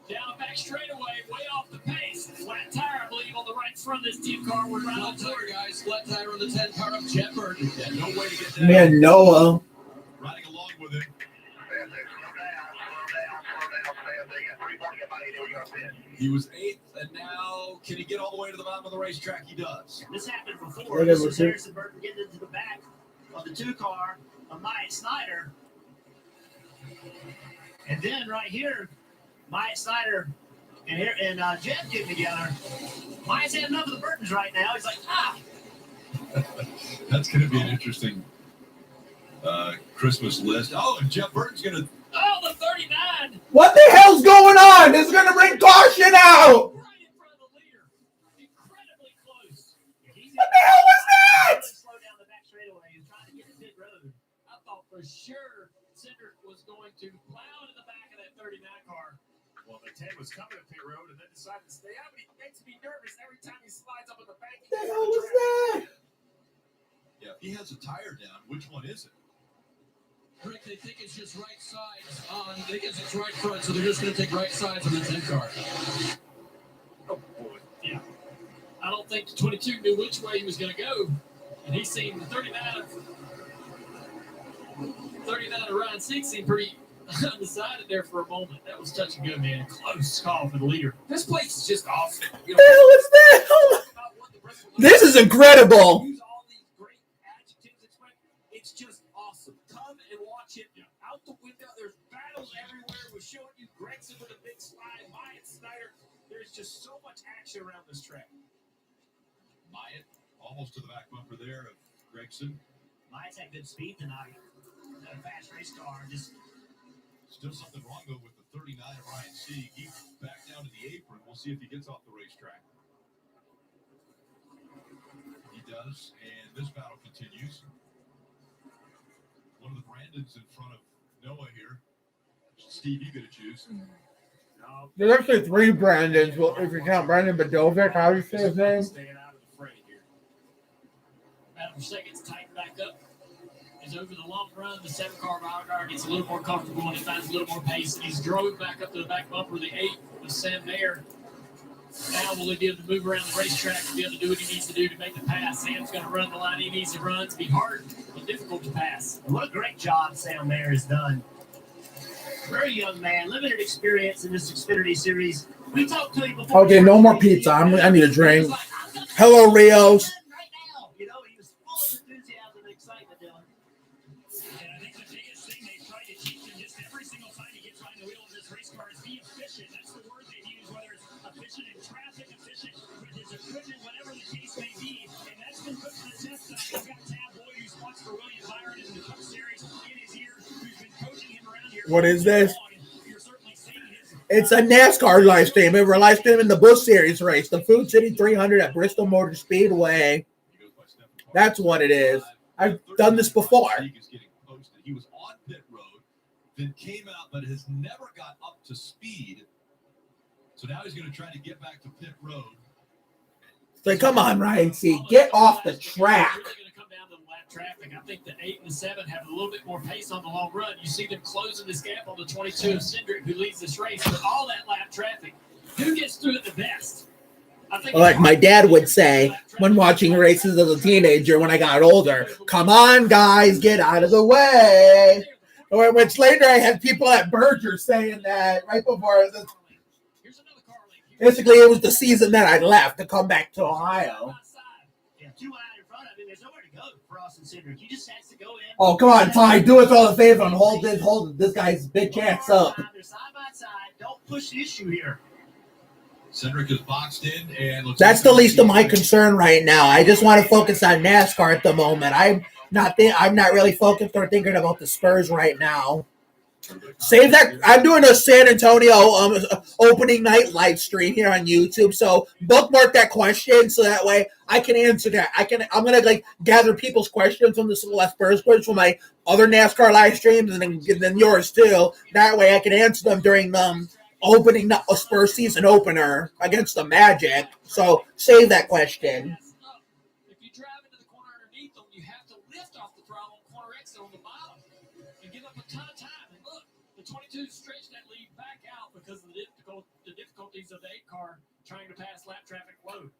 Down the back straightaway, way off the pace. Flat tire, I believe, on the right front of this 10 car. We're right on Flat tire, guys. Flat tire on the 10 car of Jeff Burton. Yeah, no way to get that. Man, Noah. Riding along with him. He was 8th, and now can he get all the way to the bottom of the racetrack? He does. This happened before. This is Harrison Burton getting into the back of the 2 car of Myatt Snyder. And then right here, Myatt Snyder and Jeff getting together. Myatt's had enough of the Burtons right now. He's like, That's going to be an interesting Christmas list. Oh, and Jeff Burton's going to. Oh, the 39. What the hell's going on? This is going to bring caution out. Right in front of the leader. Incredibly close. What the hell was that? Slow down the back straightaway and trying to get to pit road. I thought for sure Cindric was going to plow into the back of that 39 car. Well, the 10 was coming to pit road and then decided to stay out, but he makes me nervous every time he slides up in the bank. What the hell was that? Yeah, if he has a tire down, which one is it? Rick, they think it's just right sides on. They think it's right front, so they're just going to take right sides on the 10 car. Oh, boy. Yeah. I don't think the 22 knew which way he was going to go. And he seemed the 39 of Ryan Six seemed pretty undecided there for a moment. That was touch and go, man. Close call for the leader. This place is just off. What the hell is that? This is incredible. It's just awesome. Come and watch it. Out the window, there's battles everywhere. We're showing you Gregson with a big slide, Myatt Snyder. There's just so much action around this track. Myatt almost to the back bumper there of Gregson. Myatt's had good speed tonight. A fast race car. Just still something wrong though with the 39 of Ryan Sieg. He's back down to the apron. We'll see if he gets off the racetrack. He does, and this battle continues. One of the Brandons in front of Noah here. Steve, you get to choose. There's actually 3 Brandons. Well, if you count Brandon Bedovic, how do you say his name? Staying out of the fray here. Battle for seconds, tighten back up. As over the long run, the 7-car car gets a little more comfortable and it finds a little more pace. And he's drove back up to the back bumper of the 8 with Sam Mayer. Now will he be able to move around the racetrack and be able to do what he needs to do to make the pass? Sam's going to run the line he needs to run. It's be hard and difficult to pass. what a great job Sam Mayer has done. Very young man, limited experience in this Xfinity series. We talked to him before. Okay, no more pizza. I need a drink. Hello, Rios. You know, he was full of enthusiasm and excitement, Dylan. And I think the biggest thing they try to teach him just every single time he gets behind the wheel of this race car is be efficient. That's the word they use, whether it's efficient in traffic, efficient with his equipment, whatever the case may be. And that's been put to the test. I've got Tab Boyd, who spots for William Byron in the Cup Series in his ear, who's been coaching him around here. What is this? It's a NASCAR live stream. We're live streaming the Busch Series race, the Food City 300 at Bristol Motor Speedway. That's what it is. I've done this before. He was on pit road, then came out, but has never got up to speed. So now he's going to try to get back to pit road. So come on, Ryan C. Get off the track. Traffic. I think the 8 and the 7 have a little bit more pace on the long run. You see them closing this gap on the 22 of Cindric, who leads this race. But all that lap traffic, who gets through it the best? I think Like my dad would say when watching races as a teenager when I got older, come on, guys, get out of the way. Which later I had people at Berger saying that right before. Basically, it was the season that I left to come back to Ohio. Yeah, 2 out in front of him. There's nowhere to go for Austin Cindric. He just has to go in. Oh, come on, Ty. Do us all a favor and hold this guy's bitch ass up. They're side by side. Don't push the issue here. Cindric is boxed in, and That's the least of my concern right now. I just want to focus on NASCAR at the moment. I'm not really focused or thinking about the Spurs right now. Save that. I'm doing a San Antonio opening night live stream here on YouTube, so bookmark that question so that way I can answer that. I'm gonna gather people's questions from the Spurs quiz from my other NASCAR live streams and then yours too. That way I can answer them during opening a Spurs season opener against the Magic. So save that question. If you drive into the corner underneath them, you have to lift off the throttle on corner exit on the bottom and give up a ton of time. And look, the 22 stretched that lead back out because of the difficulties of the 8-car trying to pass lap traffic load.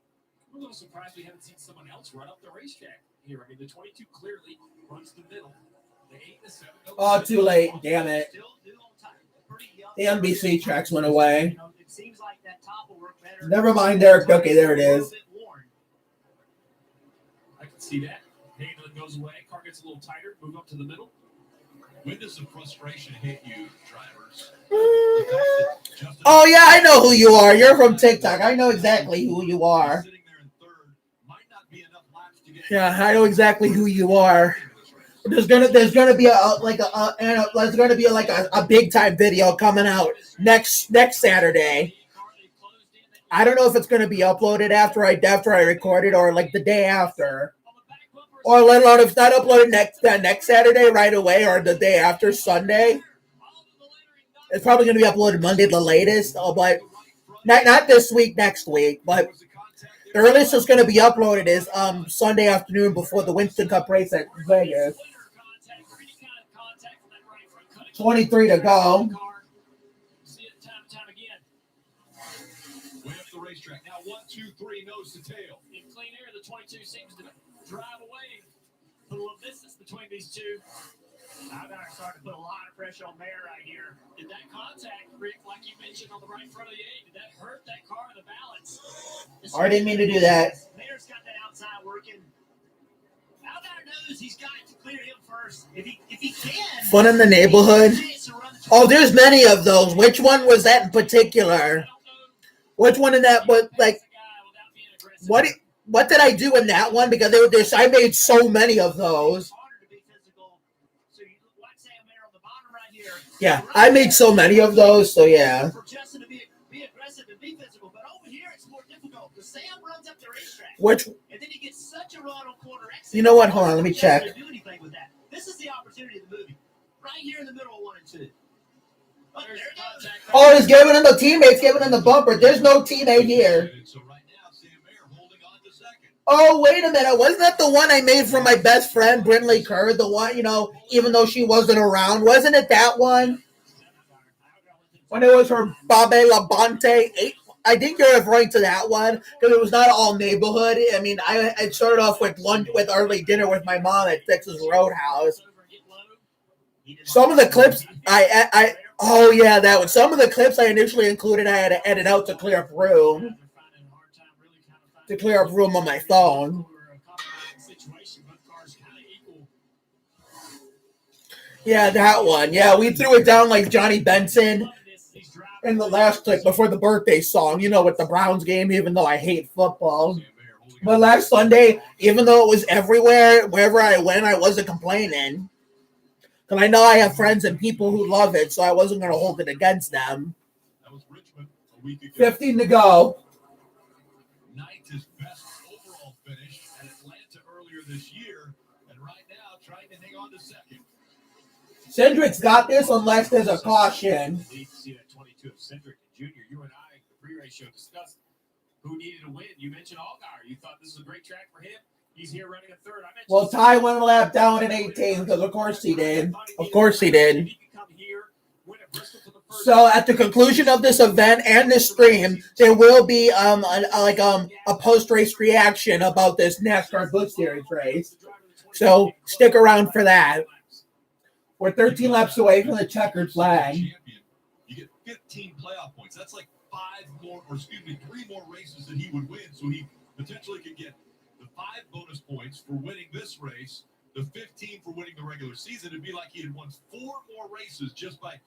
I'm a little surprised we haven't seen someone else run up the racetrack here. I mean, the 22 clearly runs the middle. The 8 and the 7. Oh, too late. Damn it. The NBC tracks went away. It seems like that top will work better. Never mind, Derek. Okay, there it is. I can see that. Handling goes away. Car gets a little tighter. Move up to the middle. When does some frustration hit you, drivers? Oh, yeah, I know who you are. You're from TikTok. I know exactly who you are. Yeah, I know exactly who you are. There's gonna be a big time video coming out next Saturday. I don't know if it's gonna be uploaded after I record it or like the day after, or let alone if it's not uploaded next Saturday right away or the day after Sunday. It's probably gonna be uploaded Monday the latest, but not this week, next week. But the earliest it's gonna be uploaded is Sunday afternoon before the Winston Cup race at Vegas. 23 to go. See it time and time again. Way up the racetrack. Now 1, 2, 3, nose to tail. In clean air, the 22 seems to drive away. Put a little distance between these two. I've got to start to put a lot of pressure on Mayer right here. Did that contact, Rick, like you mentioned on the right front of the 8, did that hurt that car in the balance? I didn't mean to do that. Mayer's got that outside working. Out there, lose, he's got to clear him first. If he can. Fun in the neighborhood. Oh, there's many of those. Which one was that in particular? Which one in that was like? What did I do in that one? Because I made so many of those. Yeah, I made so many of those. So yeah. For Justin to be aggressive and be physical, but over here it's more difficult. Because Sam runs up the racetrack. And then he gets such a run on corner exit. You know what? Hold on, let me check. Do anything with that. This is the opportunity of the movie. Right here in the middle of 1 and 2. Oh, there it goes. Oh, he's giving him the teammates, giving him the bumper. There's no teammate here. Oh, wait a minute. Wasn't that the one I made from my best friend, Brinley Kerr? The one, even though she wasn't around. Wasn't it that one? When it was her Babe Labonte. I think you're referring to that one because it was not all neighborhood. I mean, I started off with lunch with early dinner with my mom at Texas Roadhouse. Some of the clips oh yeah, that one. Some of the clips I initially included, I had to edit out to clear up room. To clear up room on my phone. Yeah, that one. Yeah, we threw it down like Johnny Benson in the last clip before the birthday song, with the Browns game, even though I hate football. But last Sunday, even though it was everywhere, wherever I went, I wasn't complaining. Because I know I have friends and people who love it, so I wasn't going to hold it against them. 15 to go. His best overall finish at Atlanta earlier this year, and right now trying to hang on to second. Cindric's got this unless there's a caution. You see that 22 of Cindric Jr. You and I, the pre-race show, discussed who needed a win. You mentioned Allgaier. You thought this was a great track for him. He's here running a third. Well, Ty went a lap down in 18 because of course he did. Of course he did. So at the conclusion of this event and this stream, there will be a post-race reaction about this NASCAR Busch Series race. So stick around for that. We're 13 laps away from the checkered flag. You get 15 playoff points. That's like 3 more races that he would win. So he potentially could get the 5 bonus points for winning this race, the 15 for winning the regular season. It'd be like he had won 4 more races just by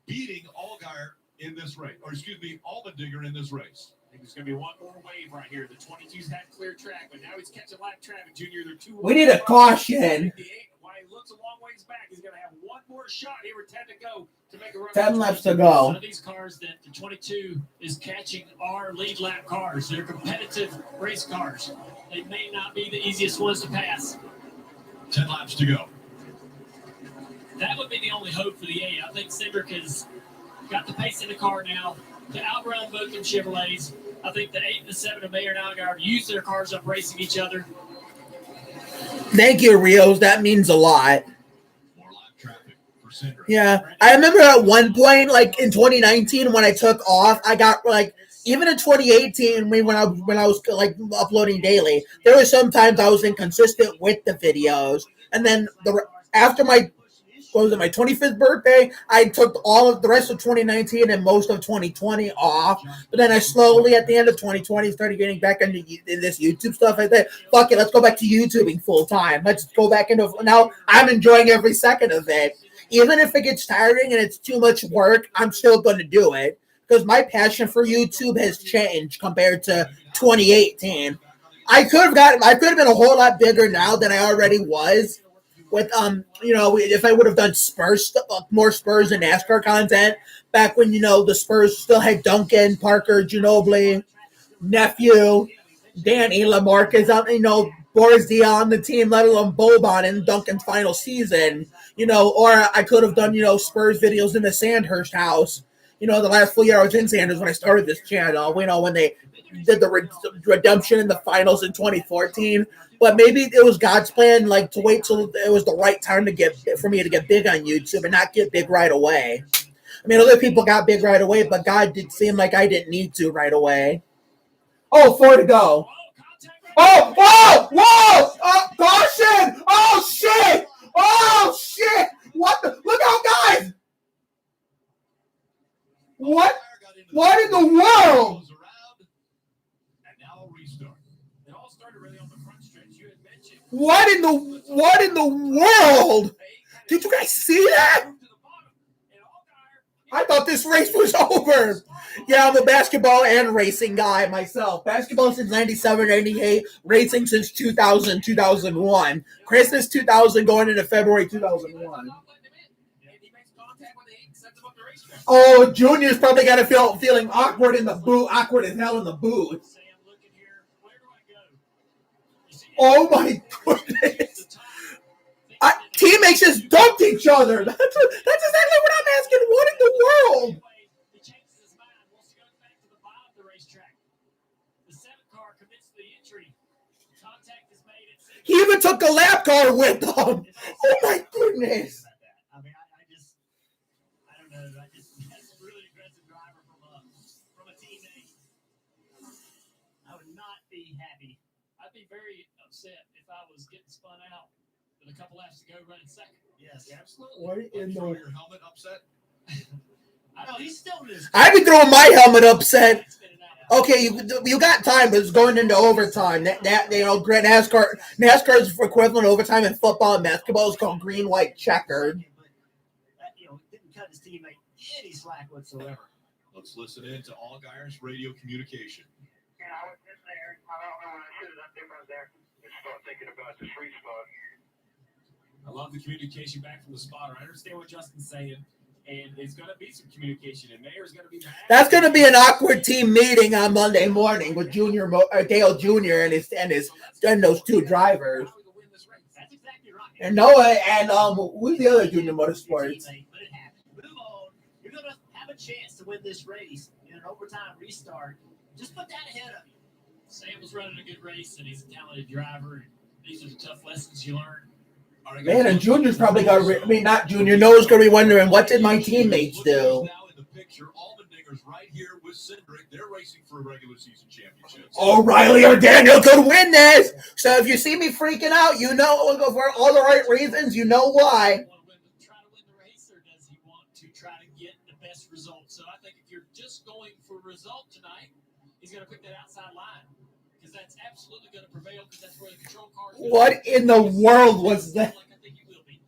beating Allgaier in this race, Allmendinger in this race. I think there's going to be one more wave right here. The 22's had clear track, but now he's catching lap traffic. Junior, they're 2. We need a caution. While he looks a long ways back, he's going to have one more shot here with 10 to go to make a run. 10 laps to go. Some of these cars that the 22 is catching are lead lap cars. They're competitive race cars. They may not be the easiest ones to pass. 10 laps to go. That would be the only hope for the 8. I think Cindric has got the pace in the car now to outrun both them Chevrolets. I think the 8 and the 7 of Mayer and Allgaier use their cars up racing each other. Thank you, Rios. That means a lot. Yeah. I remember at one point, like in 2019, when I took off, I got even in 2018, when I was like uploading daily, there were sometimes I was inconsistent with the videos. And then after my 25th birthday, I took all of the rest of 2019 and most of 2020 off. But then I slowly, at the end of 2020, started getting back into this YouTube stuff. I said, fuck it, let's go back to YouTubing full time. Let's go back into now. I'm enjoying every second of it. Even if it gets tiring and it's too much work, I'm still going to do it because my passion for YouTube has changed compared to 2018. I could have been a whole lot bigger now than I already was. With if I would have done more Spurs and NASCAR content back when the Spurs still had Duncan, Parker, Ginobili, Nephew, Danny, LaMarcus, Boris Dia on the team, let alone Boban in Duncan's final season, or I could have done Spurs videos in the Sandhurst house, the last full year I was in Sandhurst when I started this channel, when they did the redemption in the finals in 2014. But maybe it was God's plan, to wait till it was the right time for me to get big on YouTube and not get big right away. I mean, other people got big right away, but God did seem like I didn't need to right away. Oh, 4 to go. Oh, whoa! Caution! Oh, shit! Oh, shit! What the? Look out, guys! What? What in the world? What in the What in the world? Did you guys see that? I thought this race was over. Yeah, I'm a basketball and racing guy myself. Basketball since 97, 98. Racing since 2000, 2001. Christmas 2000 going into February 2001. Oh, Junior's probably got to feeling awkward in the boot. Awkward as hell in the boot. Oh, my goodness. Teammates just dumped each other. That's exactly what I'm asking. What in the world? He even took a lap car with them. Oh my goodness. I mean, I don't know. That's a really aggressive driver from a teammate. I would not be happy. I'd be very upset if I was getting spun out with a couple laps to go running second. Yes, absolutely. What in the Your helmet upset? No, he's still in his. I'd be throwing my helmet upset. Okay, you got time, but it's going into overtime. That NASCAR's equivalent of overtime in football and basketball is called green, white, checkered. Didn't cut his teammate any slack whatsoever. Let's listen in to Allgaier's radio communication. Yeah, I was in there. I don't know what I should have done different there. Just start thinking about the free spot. I love the communication back from the spotter. I understand what Justin's saying, and there's going to be some communication, and Mayer's going to be mad. That's going to be an awkward team meeting on Monday morning with Dale Jr. and those two drivers. That's exactly right. And Noah and who's the other Junior Motorsports? But it happened. Move on. You're going to have a chance to win this race in an overtime restart. Just put that ahead of you. Sam was running a good race, and he's a talented driver. And these are the tough lessons you learn. Man, and Junior's probably not Junior. Noah's going to be wondering, what did my teammates do? Now in the picture, Allmendinger's right here with Cindric. They're racing for a regular season championship. O'Reilly or Daniel could win this. So if you see me freaking out, you know for all the right reasons. You know why. Try to win the race, or does he want to try to get the best result? So I think if you're just going for result tonight, he's going to pick that outside line. Because that's absolutely going to prevail, because that's where the control car is. What in the world was that? I think he will be.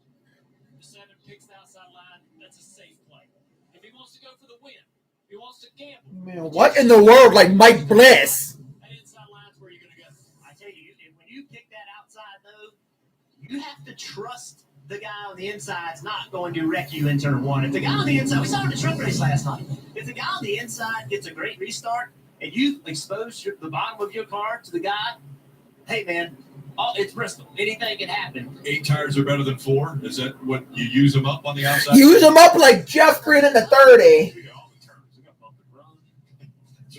The 7 picks the outside line. That's a safe play. If he wants to go for the win, if he wants to gamble. Man, what in the world? Like Mike Bliss. That inside line's where you're going to go. I tell you, when you pick that outside, though, you have to trust the guy on the inside's not going to wreck you in turn 1. If the guy on the inside, we saw it in the truck race last night. If the guy on the inside gets a great restart, and you expose the bottom of your car to the guy, hey, man, it's Bristol. Anything can happen. 8 tires are better than 4. Is that what you use them up on the outside? Use them up like Jeff Green in the 30.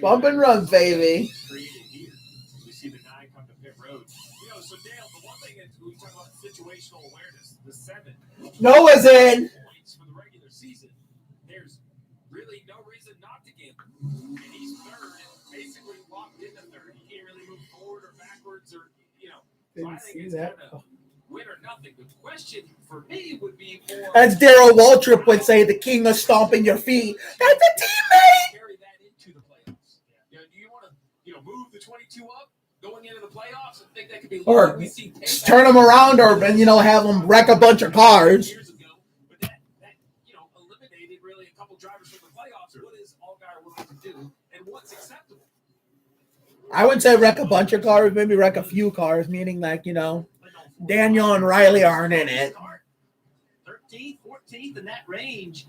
Bump and run, baby. We see the 9 come to pit road. So Dale, the one thing that we talk about situational awareness, the 7. Noah's in. Points for the regular season. There's really no reason not to gamble. And he's third, basically locked into third. He can't really move forward or backwards, or So I think it's kind of win or nothing. The question for me would be more. As Darryl Waltrip would say, the king of stomping your feet. That's a teammate. Carry that into the playoffs. Do you want to, move the 22 up going into the playoffs and think that could be? Or turn them around, or have them wreck a bunch of cars. Years ago, but that eliminated really a couple drivers from the playoffs. What is Allgaier willing to do, and what's acceptable? I wouldn't say wreck a bunch of cars, maybe wreck a few cars, meaning Daniel and Riley aren't in it. 13th, 14th in that range.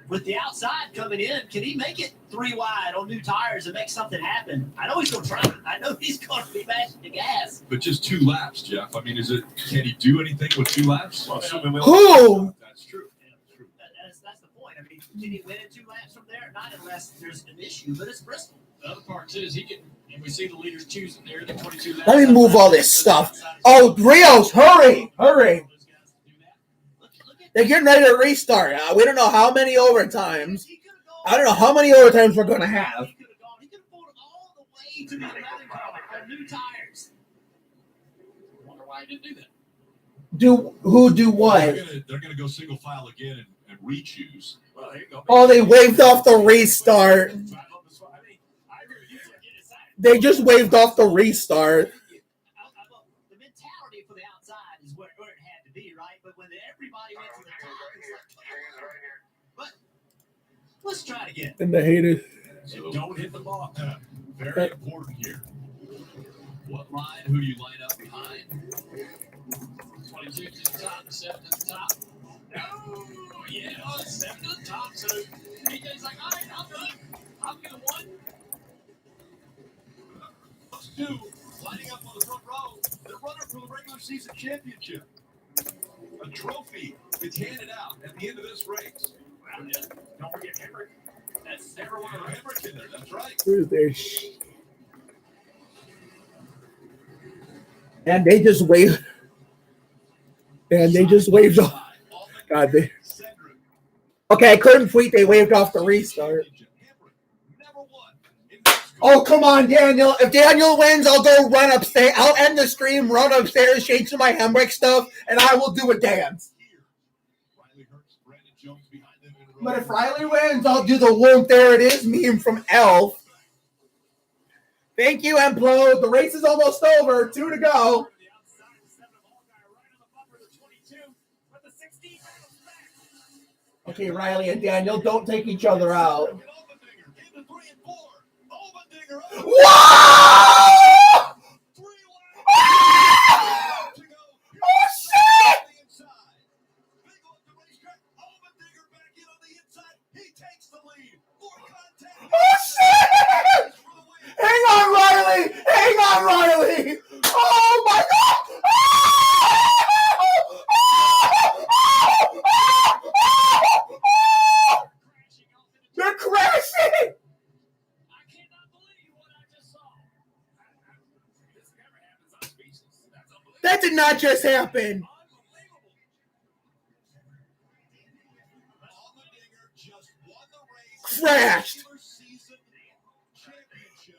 With the outside coming in, can he make it 3 wide on new tires and make something happen? I know he's going to try. I know he's going to be mashing the gas. But just 2 laps, Jeff. I mean, can he do anything with 2 laps? Who? That's true. That's the point. I mean, can he win in 2 laps from there? Not unless there's an issue, but it's Bristol. The other part, too, is he can, and we see the leaders choosing there, the 22 laps. Let me move all this stuff. Oh, Rios, hurry. They're getting ready to restart. We don't know how many overtimes. I don't know how many overtimes we're going to have. He could have pulled all the way to the 11 car on new tires. I wonder why he didn't do that. Do what? They're gonna go single file again and re-choose. Well, there you go. Oh, they waved off the restart. They just waved off the restart. The mentality for the outside is but when everybody went to the top, it's like, but let's try it again. And the haters. So don't hit the ball. Very important here. What line? Who do you line up behind? 22 to the top, 7 to the top. No, yeah, 7 to the top. So DJ's like, all right, I'm good. I'll be the one. Those two lining up on the front row. The runner for the regular season championship. A trophy gets handed out at the end of this race. Well, yeah. Don't forget Henrik. That's never one of Henrik in there. That's right. Who's there? And they just waved. And they just waved off. God, they. Okay, I couldn't tweet. They waved off the restart. Oh, come on, Daniel. If Daniel wins, I'll go run upstairs. I'll end the stream, run upstairs, change to my Hemrick stuff, and I will do a dance. But if Riley wins, I'll do the won't there it is meme from Elf. Thank you, Emplo. The race is almost over. 2 to go. Okay, Riley and Daniel, don't take each other out. Whoa! Oh, shit! Oh, shit! Hang on, Riley! Hang on, Riley! Oh, my God! They're crashing! That did not just happen. Crashed.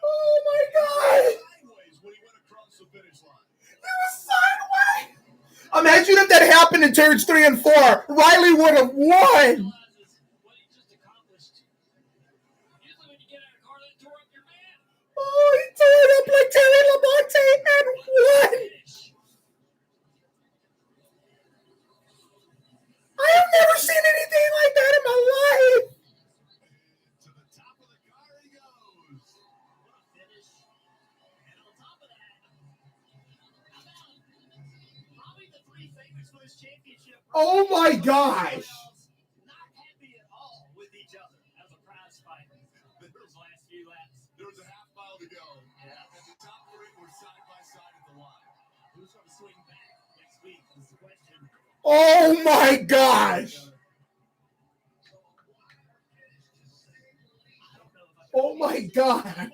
Oh my God. It was sideways. Imagine if that happened in turns 3 and 4. Riley would have won. Oh, he tore it up like Terry Lamonte and won. I have never seen anything like that in my life. To the top of the car he goes. What a finish. And on top of that, how about probably the 3 favorites for this championship. Oh my gosh. Not happy at all with each other. That was a prize fight. Those last few laps. There was a half mile to go. Yeah. And the top 3 were side by side at the line. Who's going to swing back next week is the question. Oh my gosh. Oh my God.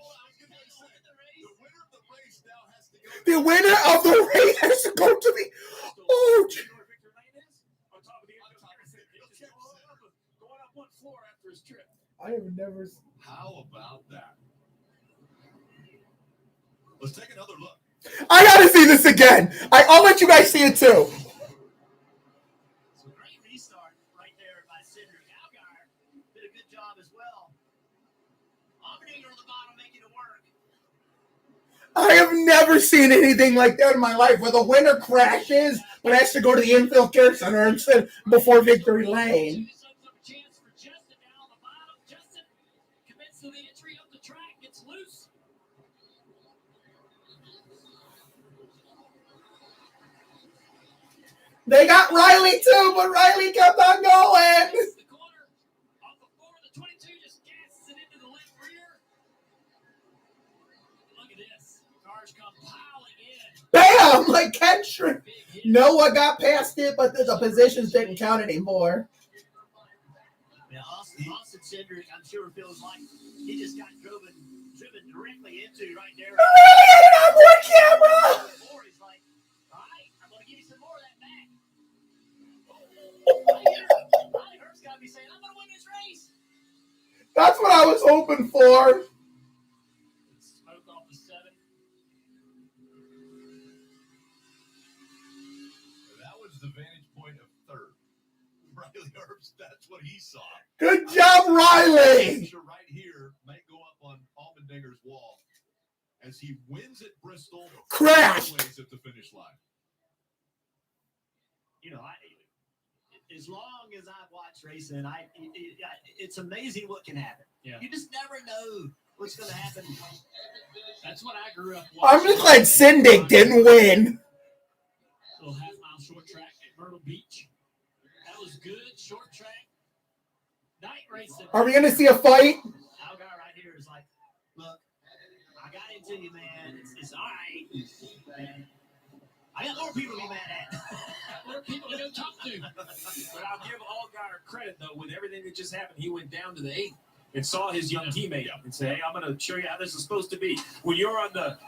The winner of the race has to go to the. Oh. I have never. How about that? Let's take another look. I gotta see this again. I'll let you guys see it too. So great restart right there by Cedric. Algar did a good job as well. Allmendinger on the bottom making it work. I have never seen anything like that in my life where the winner crashes but has to go to the infield care center instead before victory lane. So the entry up the track gets loose. They got Riley too, but Riley kept on going. The corner off the 4, the 22 just gasses it into the left rear. Look at this. Cars come piling in. Bam! Like Kendrick. Noah got past it, but the positions didn't count anymore. Yeah, Austin Cedric, I'm sure feels like he just got driven directly into right there. On one camera. He's like, all right, I'm going to give you some more of that back. Riley Herbst's got to be saying, I'm going to win this race. That's what I was hoping for. Smoke off the 7. That was the vantage point of 3rd. Riley Herbst, that's what he saw. Good job, Riley. Right here might go up on Allmendinger's wall as he wins at Bristol. Crashed At the finish line. You know, as long as I've watched racing, it's amazing what can happen. Yeah. You just never know what's going to happen. That's what I grew up I'm watching. just glad Syndic didn't win. Little half-mile short track at Myrtle Beach. That was good. Short track. Night racing. Are we gonna see a fight? Our guy right here is like, look, I got into you, man. It's all right. Man. I got more people to be mad at. More people to go talk to. But I'll give Allgaier credit, though, with everything that just happened. He went down to the 8th and saw his young teammate and say, hey, I'm going to show you how this is supposed to be. When you're on the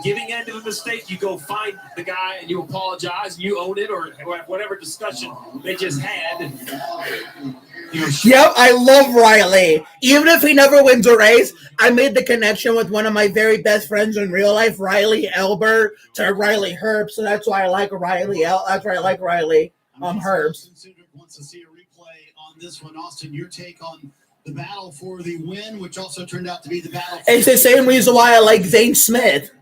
giving end of a mistake, you go find the guy and you apologize, and you own it, or whatever discussion they just had. Yep, I love Riley. Even if he never wins a race, I made the connection with one of my very best friends in real life, Riley Elbert, to Riley Herb. So that's why I like Riley. That's why I like Riley Herbs. Cindric wants to see a replay on this one. Austin, your take on the battle for the win, which also turned out to be the battle. It's the same reason why I like Zane Smith.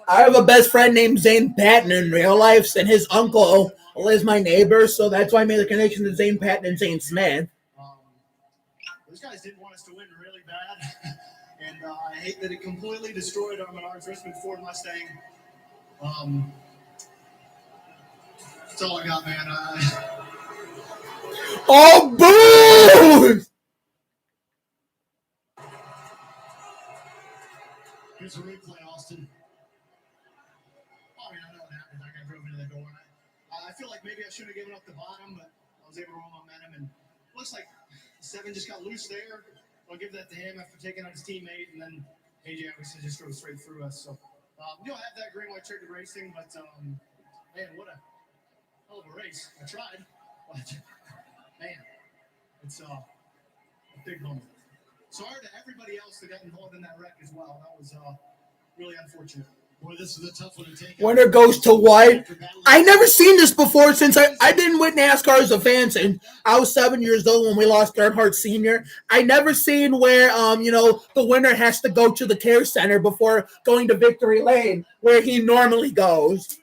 I have a best friend named Zane Patton in real life, and his uncle is my neighbor, so that's why I made the connection to Zane Patton and Zane Smith. Those guys didn't want us to win really bad, and I hate that it completely destroyed our Menards Richmond Ford Mustang. That's all I got, man. Oh, boo! Here's a replay, Austin. Oh, I mean, I know what happened. I got drove into the door. I feel like maybe I should have given up the bottom, but I was able to roll momentum. And it looks like 7 just got loose there. I'll give that to him after taking out his teammate. And then AJ obviously just drove straight through us. So we don't have that green white checkered racing, but man, what a hell of a race. I tried, but man, it's a big moment. Sorry to everybody else that got involved in that wreck as well. That was really unfortunate. Boy, this is a tough one to take. Winner goes to what? I never seen this before since I didn't win NASCAR as a fan since I was 7 years old when we lost Earnhardt Sr. I never seen where the winner has to go to the care center before going to victory lane where he normally goes.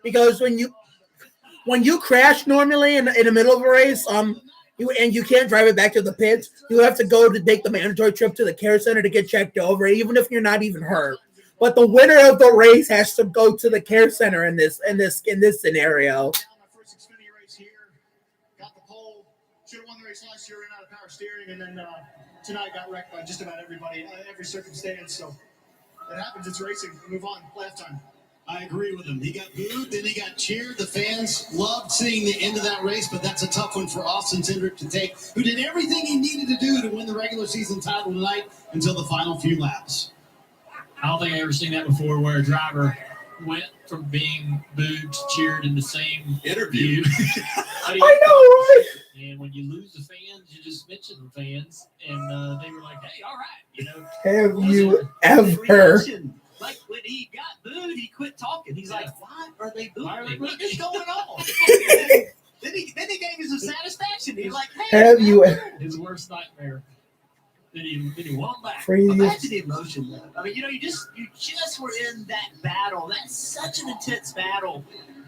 Because when you crash normally in the middle of a race, you can't drive it back to the pits, you have to go to take the mandatory trip to the care center to get checked over, even if you're not even hurt. But the winner of the race has to go to the care center in this scenario. My first Xfinity race here, got the pole. Should have won the race last year, ran out of power steering, and then tonight got wrecked by just about everybody, every circumstance. So it happens. It's racing. Move on. Last time. I agree with him. He got booed, then he got cheered. The fans loved seeing the end of that race, but that's a tough one for Austin Cindric to take, who did everything he needed to do to win the regular season title tonight until the final few laps. I don't think I've ever seen that before where a driver went from being booed to cheered in the same interview. I know, right? And when you lose the fans, you just mention the fans, and they were like, hey, all right. Have you ever? Like when he got booed, he quit talking. He's like, why are they booing me? What is going on? Then he gave me some satisfaction. He's like, hey, Have you his worst nightmare. Then he won back. Imagine the emotion, though. I mean, you just were in that battle. That's such an intense battle.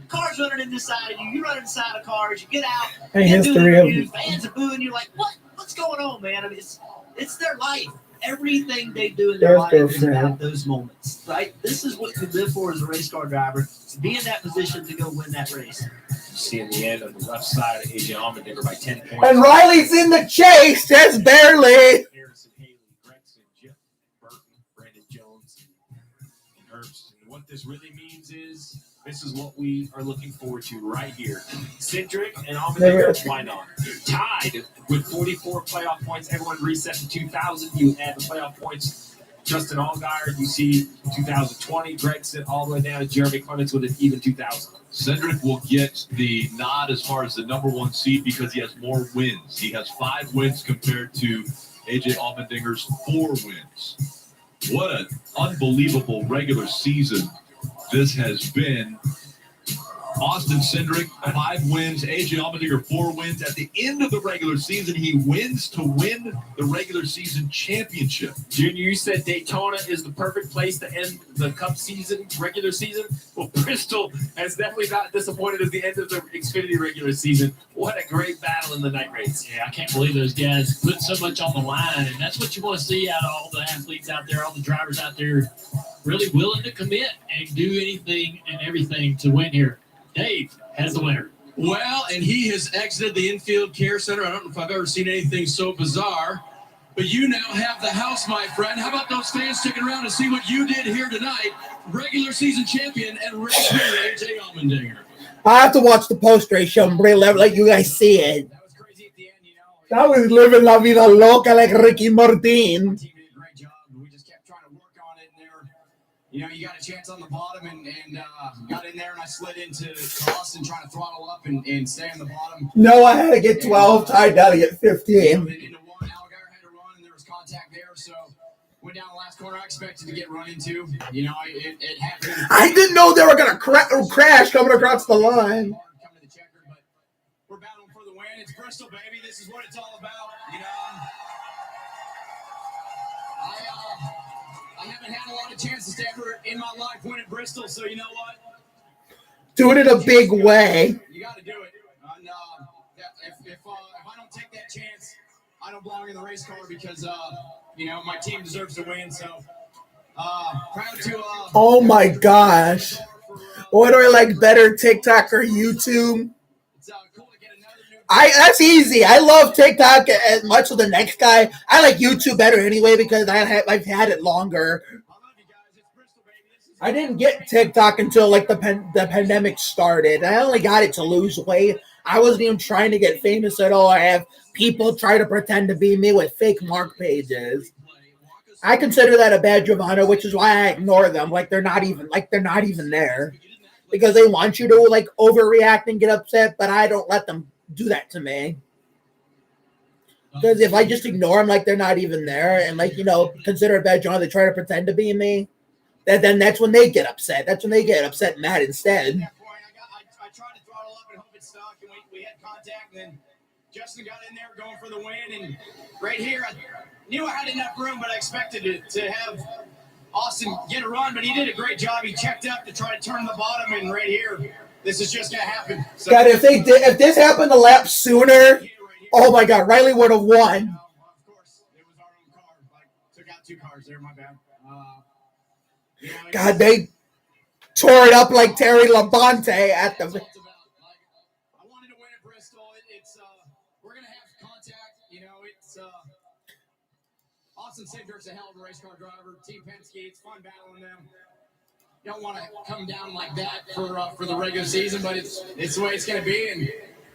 Cars running inside of you. You run inside of cars. You get out. You do interviews. Fans are booing you. Like, what's going on, man? I mean, it's their life. Everything they do in their life is about those moments, right? This is what you live for as a race car driver, to be in that position to go win that race. See in the end on the left side of AJ Allmendinger by 10 points. And Riley's in the chase, just barely. Harrison, Haley, Gregson, Jeff Burton, Brandon Jones, and Herbst. And what this really means is this is what we are looking forward to right here. Cindric and Allmendinger, why not? Tied with 44 playoff points. Everyone reset to 2,000. You add the playoff points. Justin Allgaier, you see 2020. Gregson all the way down to Jeremy Clements with an even 2,000. Cindric will get the nod as far as the number 1 seed because he has more wins. He has 5 wins compared to AJ Allmendinger's 4 wins. What an unbelievable regular season this has been. Austin Cindric, 5 wins. AJ Allmendinger, 4 wins. At the end of the regular season, he wins to win the regular season championship. Junior, you said Daytona is the perfect place to end the Cup season, regular season. Well, Bristol has definitely not disappointed at the end of the Xfinity regular season. What a great battle in the night race. Yeah, I can't believe those guys put so much on the line, and that's what you want to see out of all the athletes out there, all the drivers out there, really willing to commit and do anything and everything to win here. Dave has the winner. Well, and he has exited the infield care center. I don't know if I've ever seen anything so bizarre, but you now have the house, my friend. How about those fans sticking around to see what you did here tonight? Regular season champion and race winner, AJ Allmendinger. I have to watch the post-race show and let you guys see it. That was living la vida loca like Ricky Martin. You know, you got a chance on the bottom and got in there, and I slid into Austin trying to throttle up and stay on the bottom. No, I had to get 12, Ty down to get 15. Into one, Algar had to run, and there was contact there, so went down the last corner. I expected to get run into. You know, it happened. I didn't know they were going to crash coming across the line. Coming to the checker, but we're battling for the win. It's Bristol, baby. This is what it's all about. You know, I haven't had a lot of chances to ever in my life win at Bristol, so you know what? Do it in a big way. You got to do it. And if I don't take that chance, I don't belong in the race car because you know my team deserves to win. So proud to. Oh my gosh! What do I like better, TikTok or YouTube? That's easy. I love TikTok as much as the next guy. I like YouTube better anyway because I've had it longer. I didn't get TikTok until like the pandemic started. I only got it to lose weight. I wasn't even trying to get famous at all. I have people try to pretend to be me with fake mark pages. I consider that a badge of honor, which is why I ignore them. They're not even there because they want you to like overreact and get upset, but I don't let them do that to me. Because if I just ignore them like they're not even there and consider a badge of honor, they try to pretend to be me, then that's when they get upset. That's when they get upset and mad instead. I tried to throttle up and hope it stuck, and we had contact, and then Justin got in there going for the win, and right here, I knew I had enough room, but I expected to have Austin get a run, but he did a great job. He checked up to try to turn the bottom, and right here, this is just gonna happen. So, God, if this happened a lap sooner, oh my God, Riley would have won. Of course, it was our own car. Took out 2 cars there. My bad. God, they tore it up like Terry Labonte at the. I wanted to win at Bristol. We're gonna have contact. You know, Austin Cindric's a hell of a race car driver. Team Penske, it's fun battling them. You don't want to come down like that for the regular season, but it's the way it's going to be, and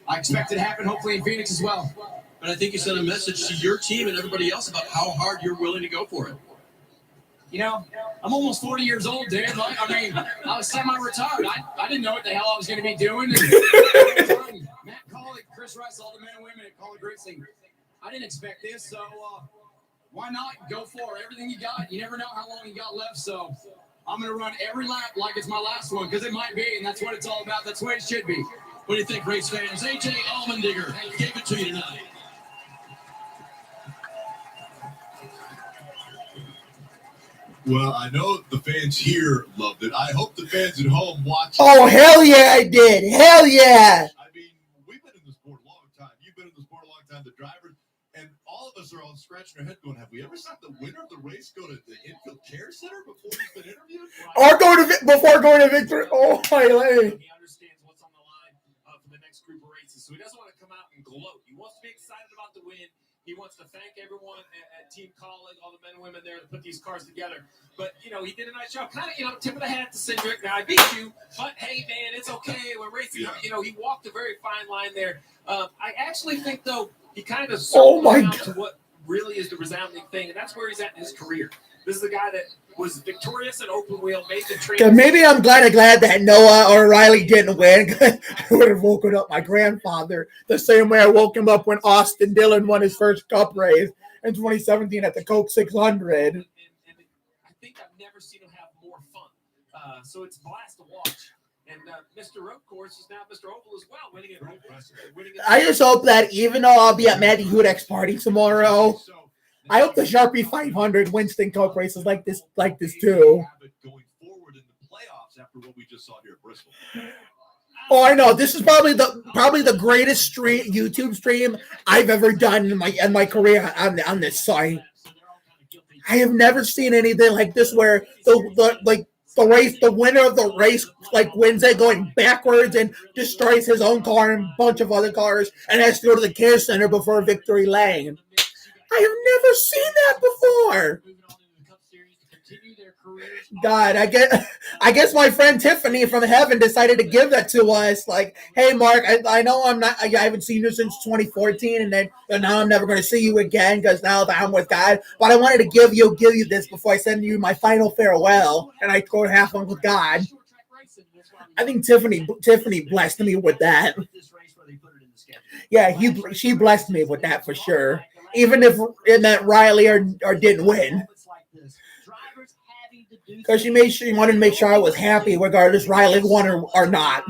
I expect it to happen hopefully in Phoenix as well. But I think you sent a message to your team and everybody else about how hard you're willing to go for it. You know, I'm almost 40 years old, dude. I mean, I was semi-retired. I didn't know what the hell I was going to be doing. And Matt Collick, Chris Rice, all the men and women at Collick Racing. I didn't expect this, so why not go for it? Everything you got. You never know how long you got left, so I'm going to run every lap like it's my last one because it might be, and that's what it's all about. That's the way it should be. What do you think, race fans? AJ Allmendinger gave it to you tonight. Well, I know the fans here loved it. I hope the fans at home watching. Oh, hell yeah, I did. Hell yeah. I mean, we've been in the sport a long time. You've been in the sport a long time, the drivers. And all of us are all scratching our head going, have we ever seen the winner of the race go to the infield care center before he's been interviewed? Or before going to victory. Oh, my leg. He understands what's on the line for the next group of races. So he doesn't want to come out and gloat. He wants to be excited about the win. He wants to thank everyone at Team Collick, all the men and women there that put these cars together. But, he did a nice job. Kind of, tip of the hat to Cindric. Now, I beat you, but, hey, man, it's okay. We're racing. Yeah. He walked a very fine line there. I actually think, though, he kind of circled down to what really is the resounding thing, and that's where he's at in his career. This is the guy that was victorious at open wheel, made the trade. Maybe I'm glad that Noah or Riley didn't win. I would have woken up my grandfather the same way I woke him up when Austin Dillon won his first Cup race in 2017 at the Coke 600. And I think I've never seen him have more fun. So it's a blast to watch. And Mr. Road Course is now Mr. Oval as well, winning it. I just hope that even though I'll be at Matty Hudek's party tomorrow, I hope the Sharpie 500 Winston Cup races like this too. Going forward in the playoffs after what we just saw here at Bristol. Oh, I know. This is probably the greatest YouTube stream I've ever done in my career on this site. I have never seen anything like this where the winner of the race wins it going backwards and destroys his own car and a bunch of other cars and has to go to the care center before victory lane. I have never seen that before. God, I guess my friend Tiffany from heaven decided to give that to us. Like, hey, Mark, I know I haven't seen you since 2014, and now I'm never going to see you again because now that I'm with God. But I wanted to give you this before I send you my final farewell, and I go to have fun with God. I think Tiffany blessed me with that. Yeah, she blessed me with that for sure. Even if it meant Riley or didn't win. Because she wanted to make sure I was happy regardless Riley won or not.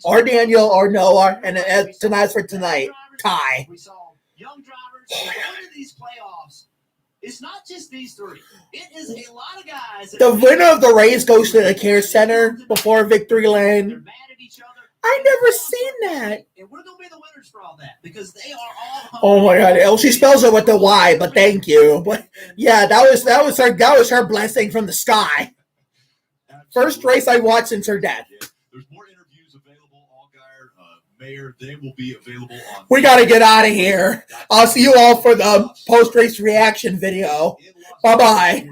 Or Daniel or Noah. And tonight's for tonight. Tie. We saw young drivers go to these playoffs. It's not just these three. It is a lot of guys. The winner of the race goes to the care center before victory lane. I never seen that. And we're going to be the winners for all that because they are all. Oh my God! Oh, she spells it with the Y, but thank you. But yeah, that was her blessing from the sky. First race I watched since her death. There's more interviews available. Allgaier, Mayor, they will be available on. We got to get out of here. I'll see you all for the post-race reaction video. Bye-bye.